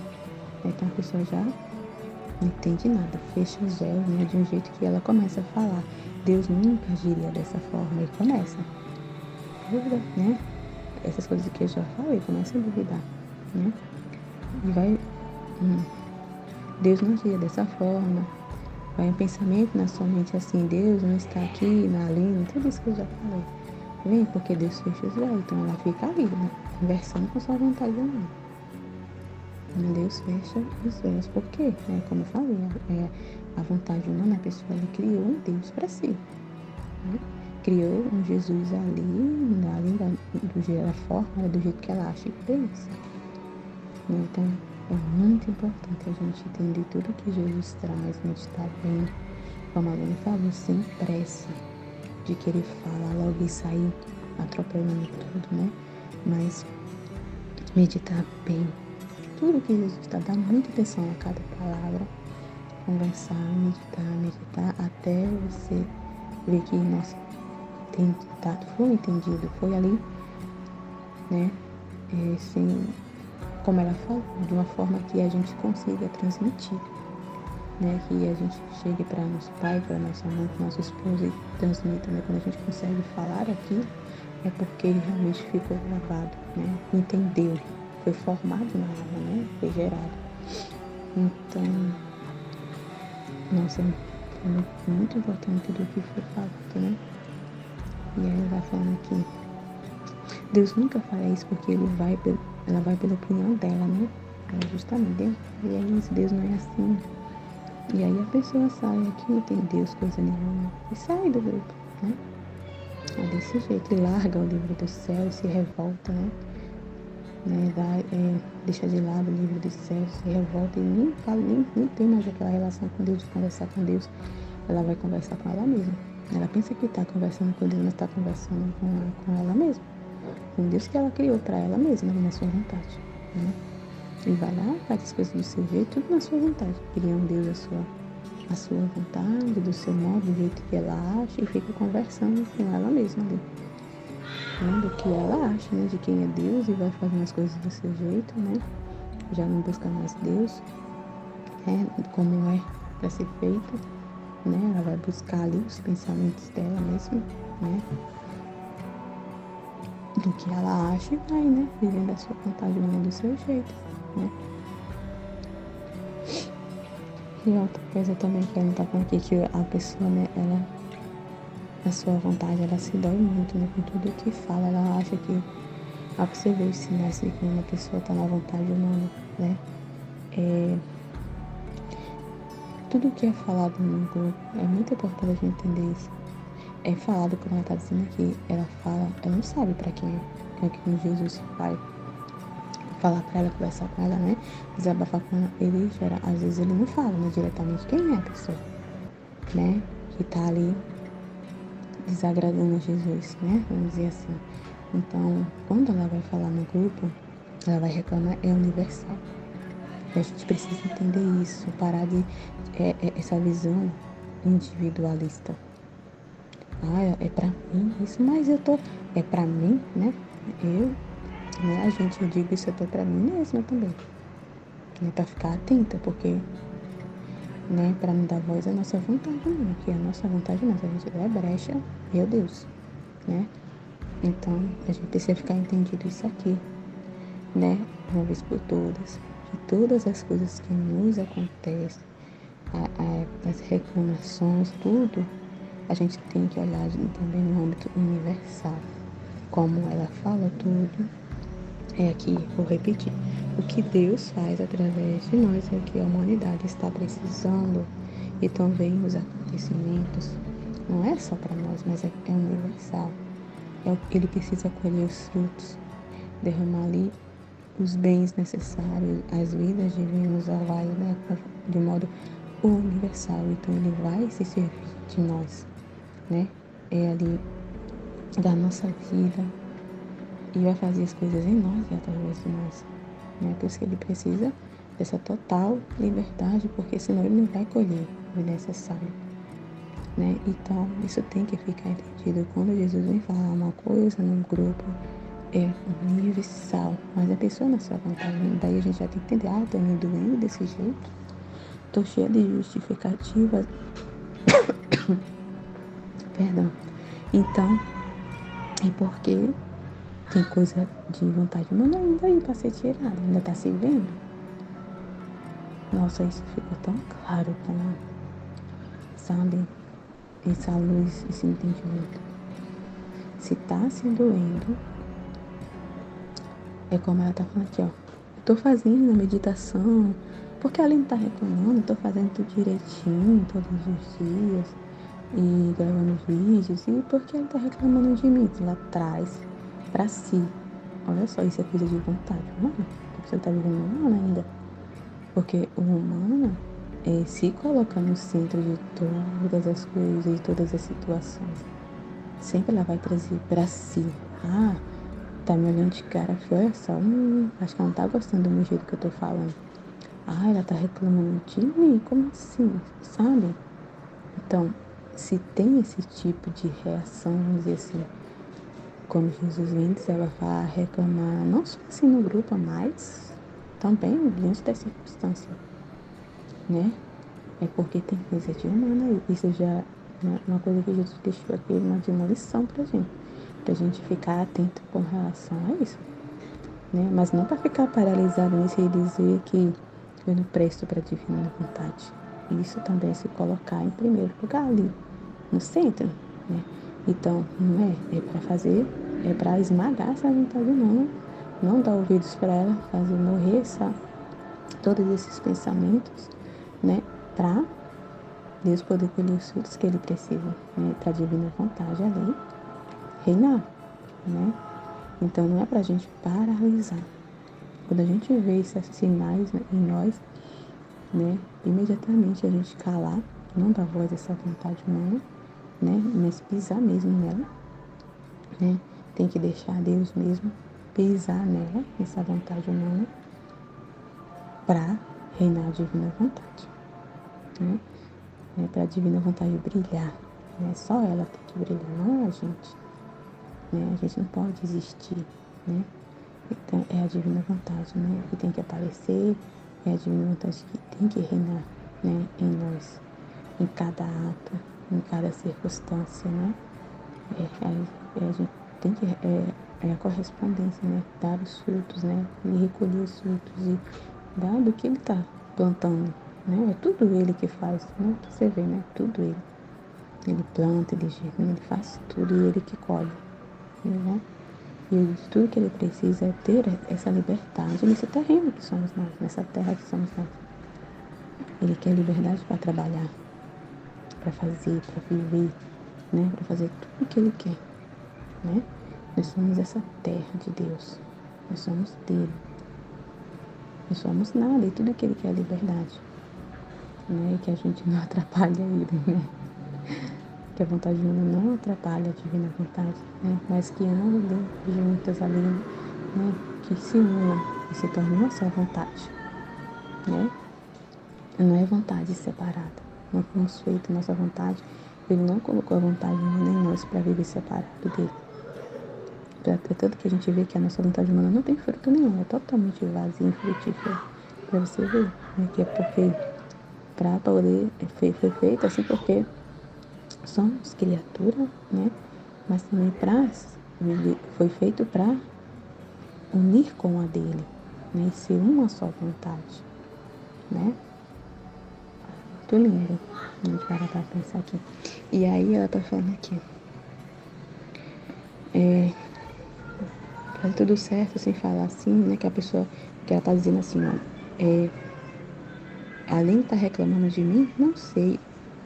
Então a pessoa já não entende nada, fecha os olhos, né? De um jeito que ela começa a falar. Deus nunca agiria dessa forma. E começa. Dúvida, né? Essas coisas que eu já falei, começa a duvidar, né? E vai... Deus não agiria dessa forma. Vai um pensamento na sua mente assim, Deus não está aqui, na linha, tudo isso que eu já falei. Vem, porque Deus fecha os olhos, então ela fica ali, né? Conversando com sua vontade humana. Deus fecha os olhos, por quê? Como eu falei, a vontade humana, a pessoa ali criou um Deus para si. Né? Criou um Jesus ali da forma, do jeito que ela acha que pensa. Então, é muito importante a gente entender tudo que Jesus traz, meditar bem, como a Aline falou, sem pressa, de querer falar logo e sair atropelando tudo, né? Mas meditar bem, tudo que Jesus está, dando muita atenção a cada palavra, conversar, meditar, até você ver que, nossa, foi entendido, foi ali, né? Como ela falou, de uma forma que a gente consiga transmitir, né? Que a gente chegue para nosso pai, para nossa mãe, para nosso esposo e transmita, né? Quando a gente consegue falar aqui, é porque realmente ficou gravado, né? Entendeu, foi formado na alma, né? Foi gerado. Então, nossa, é muito importante tudo o que foi falado, né? E aí ela vai falando aqui, Deus nunca fará isso porque ela vai pela opinião dela, né? Ela justamente, e é isso, Deus não é assim. E aí a pessoa sai aqui, não tem Deus, coisa nenhuma, e sai do grupo, né? É desse jeito, e larga o livro do céu, se revolta, né? Deixa de lado o livro do céu, se revolta e nem fala, nem tem mais aquela relação com Deus, de conversar com Deus. Ela vai conversar com ela mesma. Ela pensa que está conversando com Deus, mas está conversando com ela mesma. Com Deus que ela criou para ela mesma, na sua vontade. Né? E vai lá, faz as coisas do seu jeito, tudo na sua vontade. Cria um Deus à sua vontade, do seu modo, do jeito que ela acha, e fica conversando com ela mesma ali. Né? Do que ela acha, né? De quem é Deus, e vai fazendo as coisas do seu jeito, né? Já não busca mais Deus, como é para ser feito, né? Ela vai buscar ali os pensamentos dela mesma, né? Do que ela acha e vai, né? Vivendo a sua vontade, né? Do seu jeito, né? E outra coisa também que ela tá falando aqui, que a pessoa, né? Ela, na sua vontade, ela se dói muito, né? Com tudo que fala, ela acha que, pra você ver os sinais de quando uma pessoa tá na vontade humana, né? Tudo que é falado no grupo, é muito importante a gente entender isso. É falado, como ela está dizendo aqui, ela fala, ela não sabe para quem é que Jesus vai falar para ela, conversar com ela, né? Desabafar com ela. Ele gera, às vezes ele não fala, né, diretamente quem é a pessoa, né? Que tá ali desagradando a Jesus, né? Vamos dizer assim. Então, quando ela vai falar no grupo, ela vai reclamar, é universal. A gente precisa entender isso, parar de essa visão individualista. É pra mim isso, mas é pra mim, né? A gente, eu digo isso até pra mim mesma também. Né? Pra ficar atenta, porque, né, pra não dar voz à nossa vontade, não. Que a nossa vontade não, se a gente der brecha, meu Deus, né? Então, a gente precisa ficar entendido isso aqui, né? Uma vez por todas. Que todas as coisas que nos acontecem, as reclamações, tudo, a gente tem que olhar também no âmbito universal. Como ela fala tudo, é aqui, vou repetir, o que Deus faz através de nós é o que a humanidade está precisando, e também os acontecimentos, não é só para nós, mas é universal. Ele precisa colher os frutos, derramar ali os bens necessários, as vidas divinas ao vai, né, de modo universal. Então ele vai se servir de nós, né? É ali da nossa vida, e vai fazer as coisas em nós e através de nós, né? Por isso que ele precisa dessa total liberdade, porque senão ele não vai colher o necessário, né? Então isso tem que ficar entendido. Quando Jesus vem falar uma coisa num grupo, é universal, mas a pessoa na sua vontade, daí a gente já tem que entender, tô me doendo desse jeito, tô cheia de justificativas, perdão, então, é porque tem coisa de vontade humana ainda aí pra ser tirada, ainda tá se vendo. Nossa, isso ficou tão claro pra mim, sabe, essa luz, esse entendimento. Se tá se doendo, é como ela tá falando aqui, ó. Eu tô fazendo a meditação, porque ela não tá reclamando, tô fazendo tudo direitinho, todos os dias, e gravando vídeos, e porque ela tá reclamando de mim, lá atrás, pra si. Olha só, isso é coisa de vontade humana, porque você tá vivendo humano ainda. Porque o humano se coloca no centro de todas as coisas, de todas as situações. Sempre ela vai trazer pra si. Tá me olhando de cara feia, olha só, acho que ela não tá gostando do meu jeito que eu tô falando. Ela tá reclamando de mim, como assim, sabe? Então, se tem esse tipo de reação, vamos dizer assim, como Jesus antes, ela vai reclamar, não só assim no grupo, mas também diante da circunstância, né? É porque tem coisa de humana aí. Isso já é uma coisa que Jesus deixou aqui, de uma lição pra gente ficar atento com relação a isso, né? Mas não para ficar paralisado nisso e dizer que eu não presto para a divina vontade. Isso também é se colocar em primeiro lugar ali, no centro, né? Então, não é para fazer, é para esmagar essa vontade humana, não dar ouvidos para ela, fazer morrer todos esses pensamentos, né? Para Deus poder colher os frutos que ele precisa, né? Para a divina vontade ali reinar, né? Então não é pra gente paralisar. Quando a gente vê esses sinais, né, em nós, né, imediatamente a gente calar, não dar voz a essa vontade humana, né, mas pisar mesmo nela, né? Tem que deixar Deus mesmo pisar nela, essa vontade humana, para reinar a divina vontade, né? Para a divina vontade brilhar, né? Só ela tem que brilhar, não a gente, né? A gente não pode existir, né? Então, é a divina vontade, né? Que tem que aparecer, é a divina vontade que tem que reinar, né? Em nós, em cada ato, em cada circunstância, né? A gente tem que, é a correspondência, né? Dar os frutos, né? E recolher os frutos e dar do que ele está plantando, né? É tudo ele que faz, né? Você vê, né? Tudo ele. Ele planta, ele germina, ele faz tudo e ele que colhe, né? E tudo que ele precisa é ter essa liberdade nesse terreno que somos nós, nessa terra que somos nós. Ele quer liberdade para trabalhar, para fazer, para viver, né? Para fazer tudo o que ele quer, né? Nós somos essa terra de Deus. Nós somos dele. Nós somos nada e tudo que ele quer é liberdade, né? E que a gente não atrapalhe ele, né? Que a vontade humana não atrapalha a divina vontade, né? Mas que andem juntas ali, né? Que se unam e se tornem uma só vontade, né? Não é vontade separada. Não fomos feitos nossa vontade. Ele não colocou a vontade humana em nós para viver separado dele. Tanto que a gente vê que a nossa vontade humana não tem fruto nenhum, é totalmente vazia, infrutífera. Para você ver, né? Que é porque para poder foi feito assim porque somos criatura, né? Mas também foi feito para unir com a dele, né? E ser uma só vontade, né? Muito lindo. A gente para pra pensar aqui. E aí ela tá falando aqui. Faz tudo certo sem falar assim, né? Que a pessoa, que ela tá dizendo assim, ó. Além de estar reclamando de mim, não sei.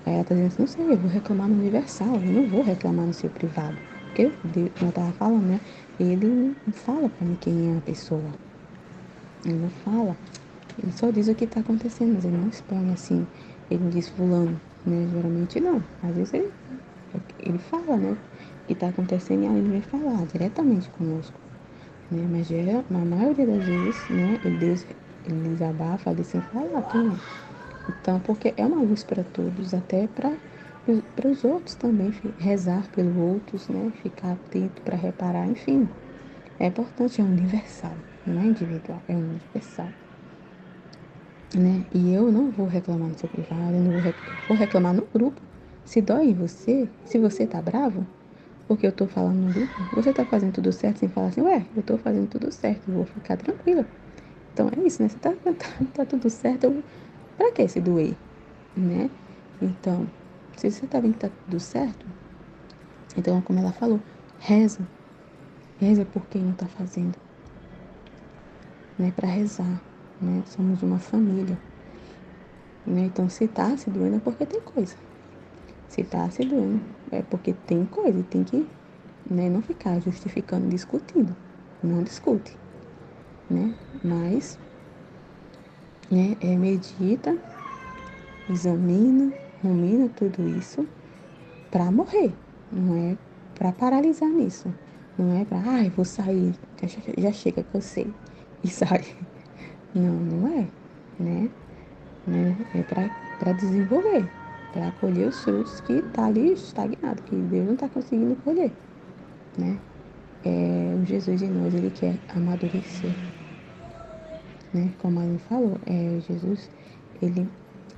Aí ela tá dizendo assim, não sei, eu vou reclamar no universal, eu não vou reclamar no seu privado. Porque, como eu tava falando, né? Ele não fala pra mim quem é a pessoa. Ele não fala. Ele só diz o que tá acontecendo, mas ele não expõe assim. Ele não diz fulano, né? Geralmente não. Às vezes ele fala, né? O que tá acontecendo e aí ele vem falar diretamente conosco, né? Mas na maioria das vezes, né? Ele desabafa ali sem falar quem é. Então, porque é uma luz para todos, até para os outros também, rezar pelos outros, né? Ficar atento para reparar, enfim. É importante, é universal, não é individual, é universal, né? E eu não vou reclamar no seu privado, eu não vou reclamar no grupo. Se dói em você, se você tá bravo, porque eu tô falando no grupo, você tá fazendo tudo certo sem falar assim, ué, eu tô fazendo tudo certo, eu vou ficar tranquila. Então é isso, né? Você tá tudo certo, pra que se doer, né? Então, se você tá vendo que tá tudo certo, então, como ela falou, reza. Reza por quem não tá fazendo, né? Pra rezar, né? Somos uma família, né? Então, se tá se doendo é porque tem coisa. Se tá se doendo é porque tem coisa e tem que, né? Não ficar justificando, discutindo. Não discute, né? Mas, né? Medita, examina, rumina tudo isso para morrer, não é para paralisar nisso, não é para, ai, vou sair, já chega, cansei e sai. Não, não é, né? É para desenvolver, para colher os frutos que tá ali estagnado, que Deus não está conseguindo colher, né? O Jesus em nós, ele quer amadurecer, né? Como a Aline falou, Jesus, ele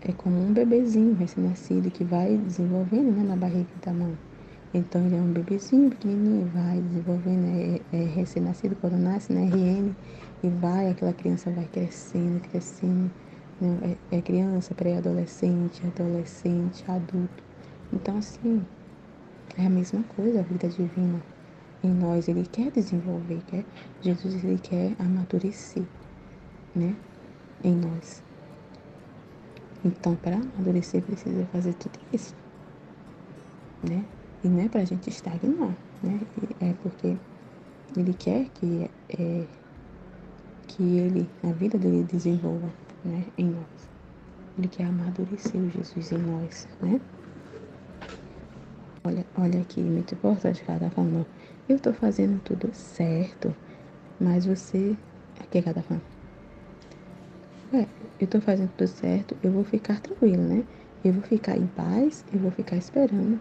é como um bebezinho recém-nascido que vai desenvolvendo, né, na barriga da mãe. Então, ele é um bebezinho pequenininho, vai desenvolvendo, é recém-nascido quando nasce, né, RN, e vai, aquela criança vai crescendo, crescendo, né, é criança, pré-adolescente, adolescente, adulto. Então, assim, é a mesma coisa, a vida divina em nós, ele quer desenvolver, Jesus, ele quer amadurecer, né, em nós. Então, para amadurecer, precisa fazer tudo isso, né? E não é para a gente estagnar, né? É porque ele quer que ele, a vida dele desenvolva, né? Em nós. Ele quer amadurecer o Jesus em nós, né? Olha aqui, muito importante que ela tá falando. Eu tô fazendo tudo certo, mas você... O que ela tá falando? eu tô fazendo tudo certo, eu vou ficar tranquilo, né? Eu vou ficar em paz, eu vou ficar esperando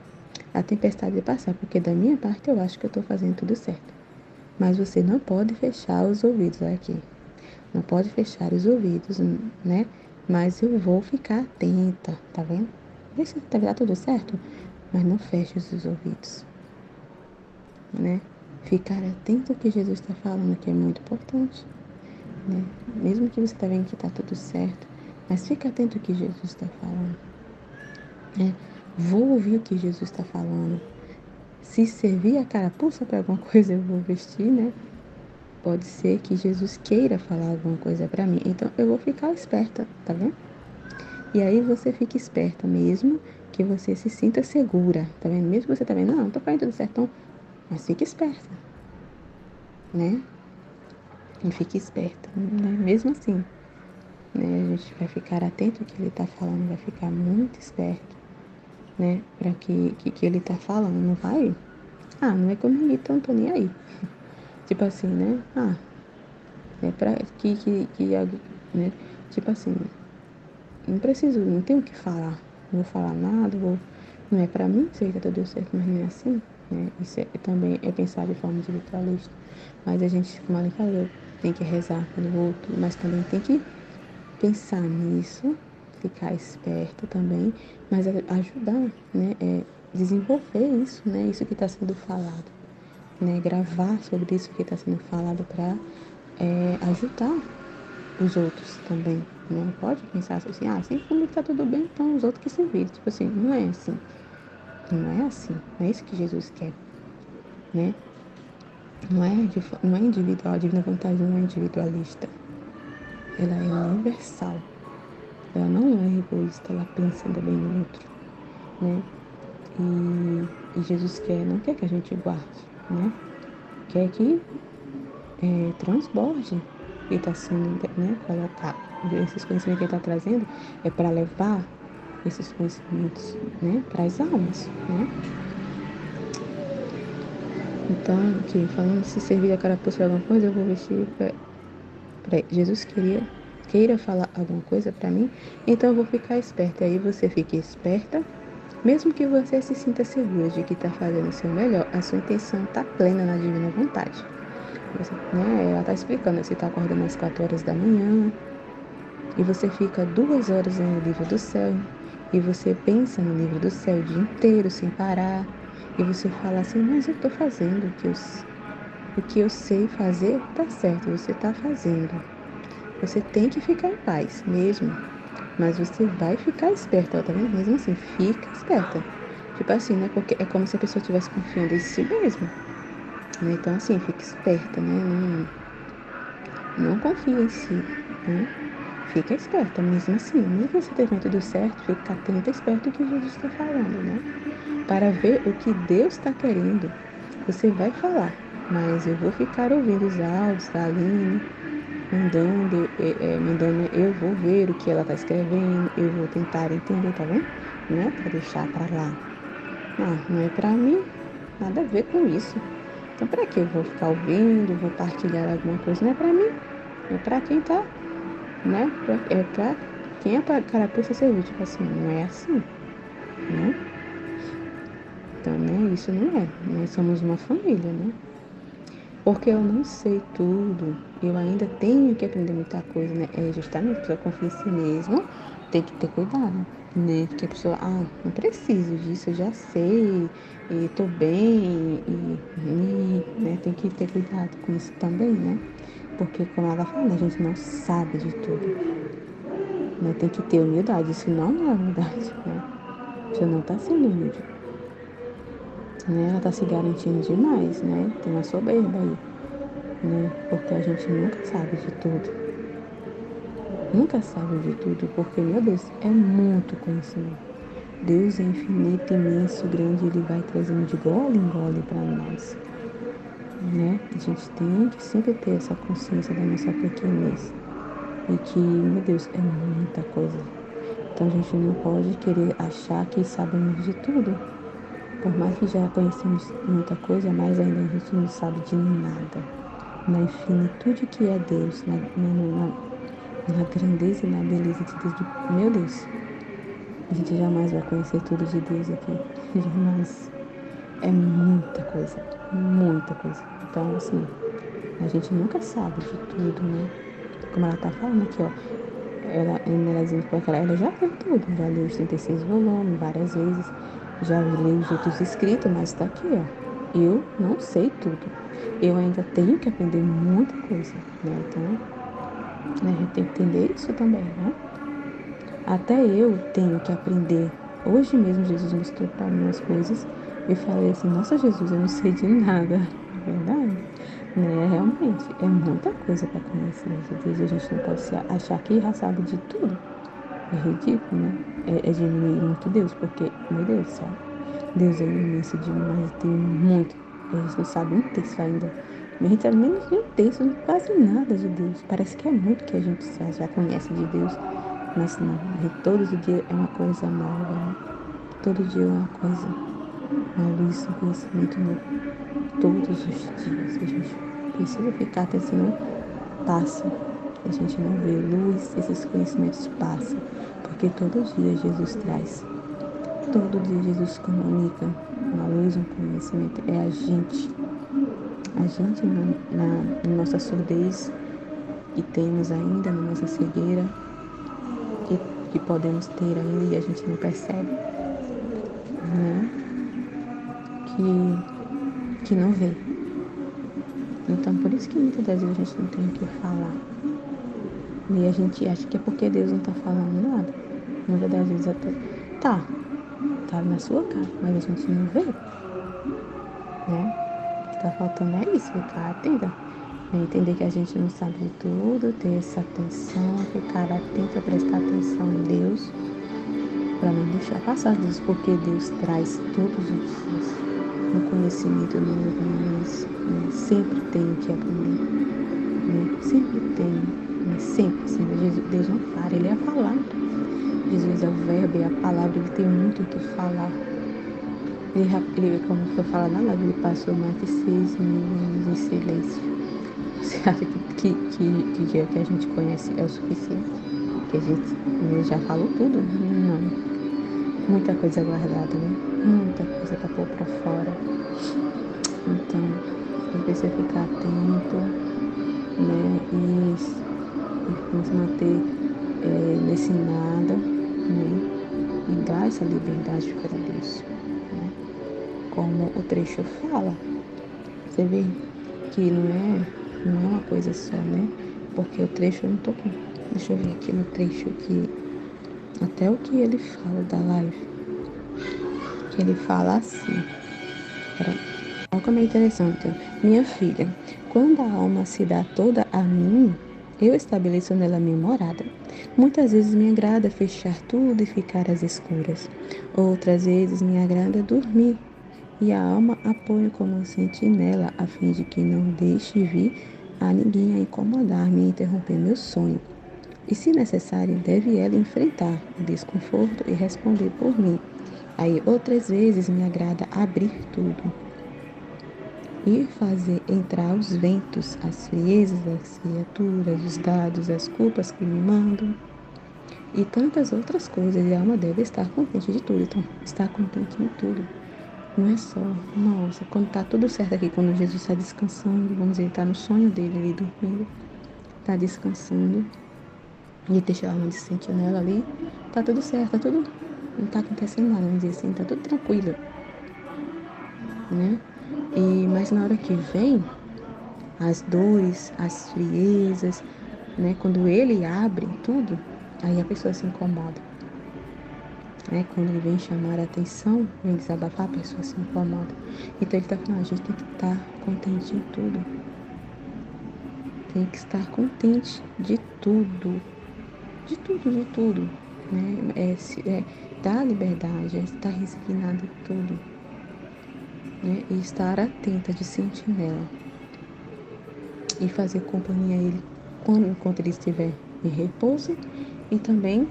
a tempestade passar, porque da minha parte eu acho que eu tô fazendo tudo certo. Mas você não pode fechar os ouvidos aqui. Não pode fechar os ouvidos, né? Mas eu vou ficar atenta, tá vendo? Vê se tá tudo certo, mas não feche os ouvidos, né? Ficar atento ao que Jesus está falando, que é muito importante, né? Mesmo que você tá vendo que tá tudo certo, mas fica atento ao que Jesus está falando, né? Vou ouvir o que Jesus está falando. Se servir a carapuça para alguma coisa, eu vou vestir, né? Pode ser que Jesus queira falar alguma coisa para mim. Então eu vou ficar esperta, tá vendo? E aí você fica esperta mesmo que você se sinta segura, tá vendo? Mesmo que você tá vendo, não, tô fazendo tudo certo, então, mas fique esperta, né? E fique esperta, né? Mesmo assim, né? A gente vai ficar atento ao que ele tá falando, vai ficar muito esperto, né? Para que ele tá falando, não vai? Ah, não é comigo, então não tô nem aí. Tipo assim, né? Ah, é pra né? Tipo assim, não preciso, não tenho o que falar, não vou falar nada, não é pra mim, sei que tá tudo certo, mas não é assim, né? Isso também é pensar de forma individualista. Mas a gente, como ele falou, tem que rezar pelo outro, mas também tem que pensar nisso, ficar esperto também, mas ajudar, né? Desenvolver isso, né? Isso que está sendo falado, né? Gravar sobre isso que está sendo falado para ajudar os outros também. Não pode pensar assim, sempre comigo tá tudo bem, então os outros que se viram. Tipo assim, não é assim. Não é assim. Não é isso que Jesus quer, né? Não é individual. A divina vontade não é individualista. Ela é universal. Ela não é egoísta, ela pensa também no outro, né? E Jesus não quer que a gente guarde, né? Quer que transborde e está sendo, né, colocado. Esses conhecimentos que ele está trazendo é para levar esses conhecimentos, né, para as almas, né? Então, aqui, falando se servir a carapuça de alguma coisa, eu vou vestir para Jesus queira falar alguma coisa para mim, então eu vou ficar esperta. Aí você fique esperta, mesmo que você se sinta segura de que está fazendo o seu melhor, a sua intenção está plena na divina vontade. Você, né, ela está explicando, você está acordando às 4 horas da manhã, e você fica 2 horas no livro do céu, e você pensa no livro do céu o dia inteiro, sem parar, e você fala assim, mas eu estou fazendo o que eu sei fazer, tá certo, você está fazendo. Você tem que ficar em paz mesmo, mas você vai ficar esperta, tá vendo? Mesmo assim, fica esperta. Tipo assim, né? Porque é como se a pessoa estivesse confiando em si mesma, né? Então, assim, fica esperta, né? Não confia em si, né? Fica esperta, mesmo assim. Mesmo que você esteja tudo certo, fica atenta e esperto o que Jesus está falando, né? Para ver o que Deus está querendo. Você vai falar, mas eu vou ficar ouvindo os áudios da Aline, mandando, eu vou ver o que ela está escrevendo, eu vou tentar entender, tá vendo? Não é para deixar para lá. Não é para mim, nada a ver com isso. Então, para que eu vou ficar ouvindo, vou partilhar alguma coisa? Não é para mim, é para quem tá, né? É para quem é para carapuça servir, tipo assim, não é assim, né? Então, né, isso não é. Nós somos uma família, né? Porque eu não sei tudo, eu ainda tenho que aprender muita coisa, né? É justamente a pessoa confia em si mesmo, tem que ter cuidado, né? Porque a pessoa, não preciso disso, eu já sei, e tô bem, né? Tem que ter cuidado com isso também, né? Porque, como ela fala, a gente não sabe de tudo, né? Tem que ter humildade, isso não é humildade, né? Você não tá sendo humilde, né? Ela tá se garantindo demais, né? Tem uma soberba aí, né? Porque a gente nunca sabe de tudo. Nunca sabe de tudo, porque, meu Deus, é muito conhecimento. Deus é infinito, imenso, grande, Ele vai trazendo de gole em gole para nós, né? A gente tem que sempre ter essa consciência da nossa pequenez e que, meu Deus, é muita coisa. Então, a gente não pode querer achar que sabemos de tudo. Por mais que já conhecemos muita coisa, mas ainda a gente não sabe de nada. Na infinitude que é Deus, na grandeza e na beleza de Deus. Meu Deus, a gente jamais vai conhecer tudo de Deus aqui. Jamais. É muita coisa. Muita coisa. Então, assim, a gente nunca sabe de tudo, né? Como ela tá falando aqui, ó. Ela dizendo que ela já viu tudo. Já leu os 36 volumes várias vezes. Já leu os outros escritos, mas tá aqui, ó. Eu não sei tudo. Eu ainda tenho que aprender muita coisa, né? Então, a gente tem que entender isso também, né? Até eu tenho que aprender. Hoje mesmo Jesus mostrou para mim as coisas. Eu falei assim, nossa Jesus, eu não sei de nada. É verdade. Né? Realmente, é muita coisa para conhecer de Deus. A gente não pode achar que já sabe de tudo. É ridículo, né? É diminuir muito Deus, porque, meu Deus do céu, Deus é imenso demais, tem muito. A gente não sabe um terço ainda. A gente sabe menos de um terço, quase nada de Deus. Parece que é muito que a gente já conhece de Deus. Mas não, todos os dias é uma coisa nova, né? Todo dia é uma coisa, uma luz, um conhecimento novo. Todos os dias. A gente precisa ficar até senão passa. A gente não vê luz, esses conhecimentos passam. Porque todo dia Jesus traz. Todo dia Jesus comunica uma luz, um conhecimento. É a gente na nossa surdez que temos ainda, na nossa cegueira, que podemos ter ainda e a gente não percebe, né? Que não vê. Então, por isso que muitas das vezes a gente não tem o que falar. E a gente acha que é porque Deus não está falando nada. Muitas das vezes até tá na sua cara, mas a gente não vê, né? O que tá faltando é isso, ficar atenta. Entender que a gente não sabe de tudo, ter essa atenção, ficar atento, prestar atenção em Deus, para não deixar passar disso, porque Deus traz todos os dias um conhecimento novo, mas sempre tenho que aprender, né? Sempre tenho, mas sempre. Deus não para, Ele é a palavra. Jesus é o verbo, é a palavra, Ele tem muito o que falar. Ele, como foi falado na live, Ele passou mais de 6 mil anos em silêncio. Você acha que o que a gente conhece é o suficiente? Que a gente já falou tudo? Não. Muita coisa guardada, né? Muita coisa para pôr para fora. Então, a gente precisa ficar atento, né? E nos manter nesse nada, né? E dar essa liberdade para Deus, né? Como o trecho fala. Você vê que não é uma coisa só, né? Porque o trecho eu não tô com. Deixa eu ver aqui no trecho que até o que ele fala da live. Que ele fala assim. Olha como é interessante. Minha filha, quando a alma se dá toda a mim, eu estabeleço nela minha morada. Muitas vezes me agrada fechar tudo e ficar às escuras. Outras vezes me agrada dormir. E a alma apoio como sentinela, a fim de que não deixe vir a ninguém a incomodar-me e interromper meu sonho. E, se necessário, deve ela enfrentar o desconforto e responder por mim. Aí, outras vezes, me agrada abrir tudo e fazer entrar os ventos, as friezas das criaturas, os dados, as culpas que me mandam e tantas outras coisas. E a alma deve estar contente de tudo. Então, estar contente em tudo. Não é só, nossa, quando tá tudo certo aqui, quando Jesus está descansando, vamos dizer, tá no sonho dele ali, dormindo, tá descansando, e deixa a alma de sentinela ali, tá tudo certo, tá tudo, não tá acontecendo nada, vamos dizer assim, tá tudo tranquilo, né? Mas na hora que vem, as dores, as friezas, né? Quando ele abre tudo, aí a pessoa se incomoda. Né? Quando ele vem chamar a atenção, vem desabafar, a pessoa se incomoda. Então ele está falando, a gente tem que estar contente em tudo. Tem que estar contente de tudo. De tudo. Né? Dar liberdade, estar resignado a tudo. Né? E estar atenta de sentinela. E fazer companhia a ele enquanto ele estiver em repouso e também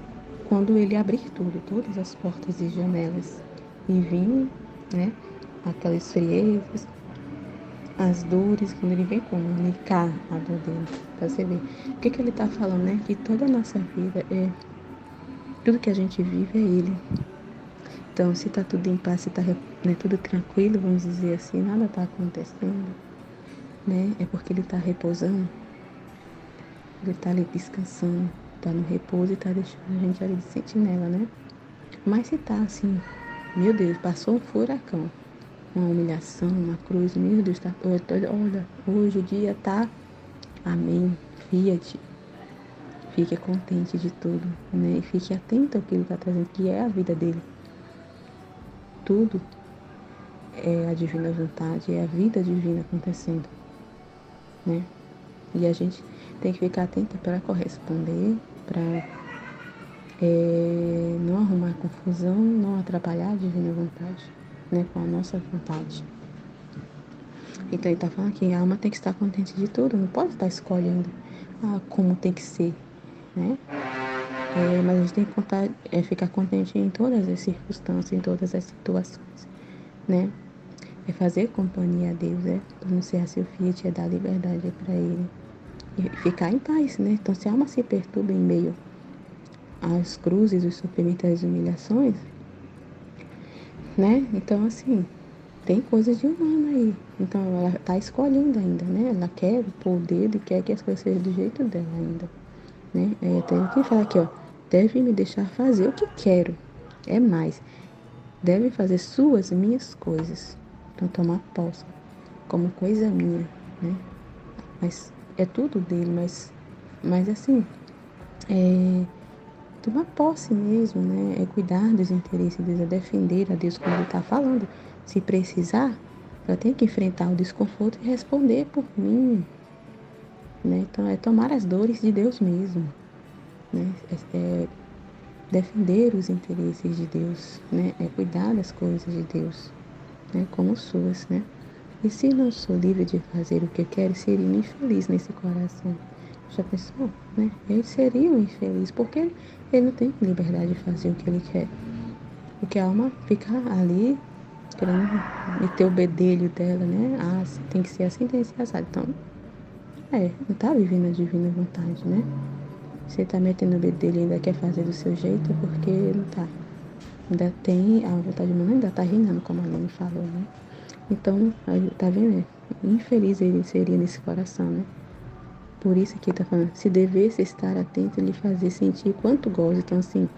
quando ele abrir tudo, todas as portas e janelas, e vir, né, aquelas friezas, as dores, quando ele vem comunicar a dor dele, pra você ver. O que ele tá falando, né? Que toda a nossa vida tudo que a gente vive é ele. Então, se tá tudo em paz, se tá, né, tudo tranquilo, vamos dizer assim, nada tá acontecendo, né? É porque ele tá repousando, ele tá ali descansando, tá no repouso e tá deixando a gente ali de sentinela, né? Mas se tá assim, meu Deus, passou um furacão, uma humilhação, uma cruz, meu Deus, tá, olha, hoje o dia tá, amém, fiat, fique contente de tudo, né? E fique atento ao que ele tá trazendo, que é a vida dele. Tudo é a divina vontade, é a vida divina acontecendo, né? E a gente tem que ficar atento para corresponder, para não arrumar confusão, não atrapalhar a divina vontade, né? Com a nossa vontade. Então ele está falando que a alma tem que estar contente de tudo, não pode estar escolhendo como tem que ser, né? Mas a gente tem que ficar contente em todas as circunstâncias, em todas as situações, né? É fazer companhia a Deus, pronunciar seu fiat, é dar liberdade para Ele e ficar em paz, né? Então, se a alma se perturba em meio às cruzes, os sofrimentos, as humilhações, né? Então, assim, tem coisas de humano aí. Então, ela está escolhendo ainda, né? Ela quer pôr o dedo e quer que as coisas sejam do jeito dela ainda, né? Tem que falar aqui, ó, deve me deixar fazer o que quero, é mais, deve fazer suas minhas coisas. Então, tomar posse como coisa minha, né? Mas é tudo dele, mas assim, tomar posse mesmo, né? É cuidar dos interesses de Deus, é defender a Deus como ele está falando. Se precisar, eu tenho que enfrentar o desconforto e responder por mim, né? Então, é tomar as dores de Deus mesmo, né? É defender os interesses de Deus, né? É cuidar das coisas de Deus, né? Como suas, né? E se não sou livre de fazer o que quero, seria um infeliz nesse coração. Já pensou, né? Ele seria um infeliz, porque ele não tem liberdade de fazer o que ele quer. Porque a alma fica ali, querendo meter o bedelho dela, né? Ah, tem que ser assim, tem que ser assado. Então, não tá vivendo a divina vontade, né? Você tá metendo o bedelho e ainda quer fazer do seu jeito, é porque não tá. Ainda tem, a vontade humana ainda tá reinando, como a Aline falou, né? Então, tá vendo? Infeliz ele seria nesse coração, né? Por isso que tá falando, se devesse estar atento, ele fazer sentir quanto gozo. Então, assim,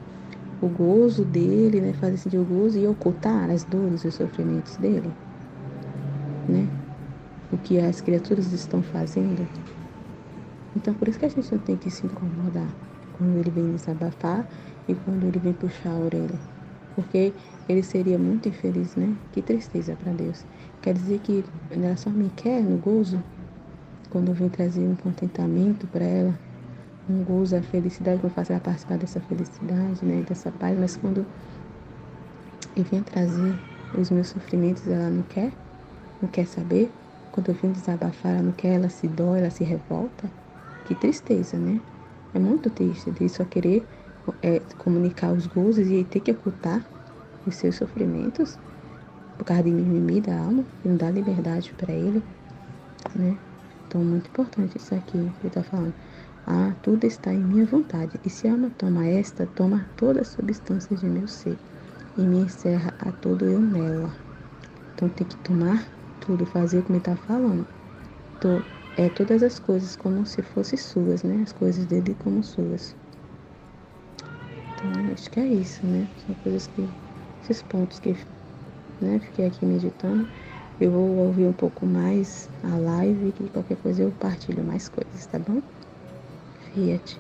o gozo dele, né? Fazer sentir o gozo e ocultar as dores e os sofrimentos dele, né? O que as criaturas estão fazendo. Então, por isso que a gente não tem que se incomodar quando ele vem desabafar e quando ele vem puxar a orelha. Porque ele seria muito infeliz, né? Que tristeza para Deus. Quer dizer que ela só me quer no gozo quando eu venho trazer um contentamento para ela, um gozo, a felicidade, quando eu faço ela participar dessa felicidade, né? Dessa paz. Mas quando eu venho trazer os meus sofrimentos, ela não quer saber. Quando eu venho desabafar, ela não quer, ela se dói, ela se revolta. Que tristeza, né? É muito triste de só querer comunicar os gozos e ter que ocultar os seus sofrimentos por causa de mimimi da alma, e não dá liberdade para ele, né? Então, muito importante isso aqui que ele está falando. Tudo está em minha vontade. E se a alma toma esta, toma toda a substância de meu ser e me encerra a todo eu nela. Então, tem que tomar tudo, fazer como ele está falando. Todas as coisas como se fossem suas, né? As coisas dele como suas. Então, acho que é isso, né? São coisas que, esses pontos que, né, fiquei aqui meditando. Eu vou ouvir um pouco mais a live e qualquer coisa eu partilho mais coisas, tá bom? Fiat.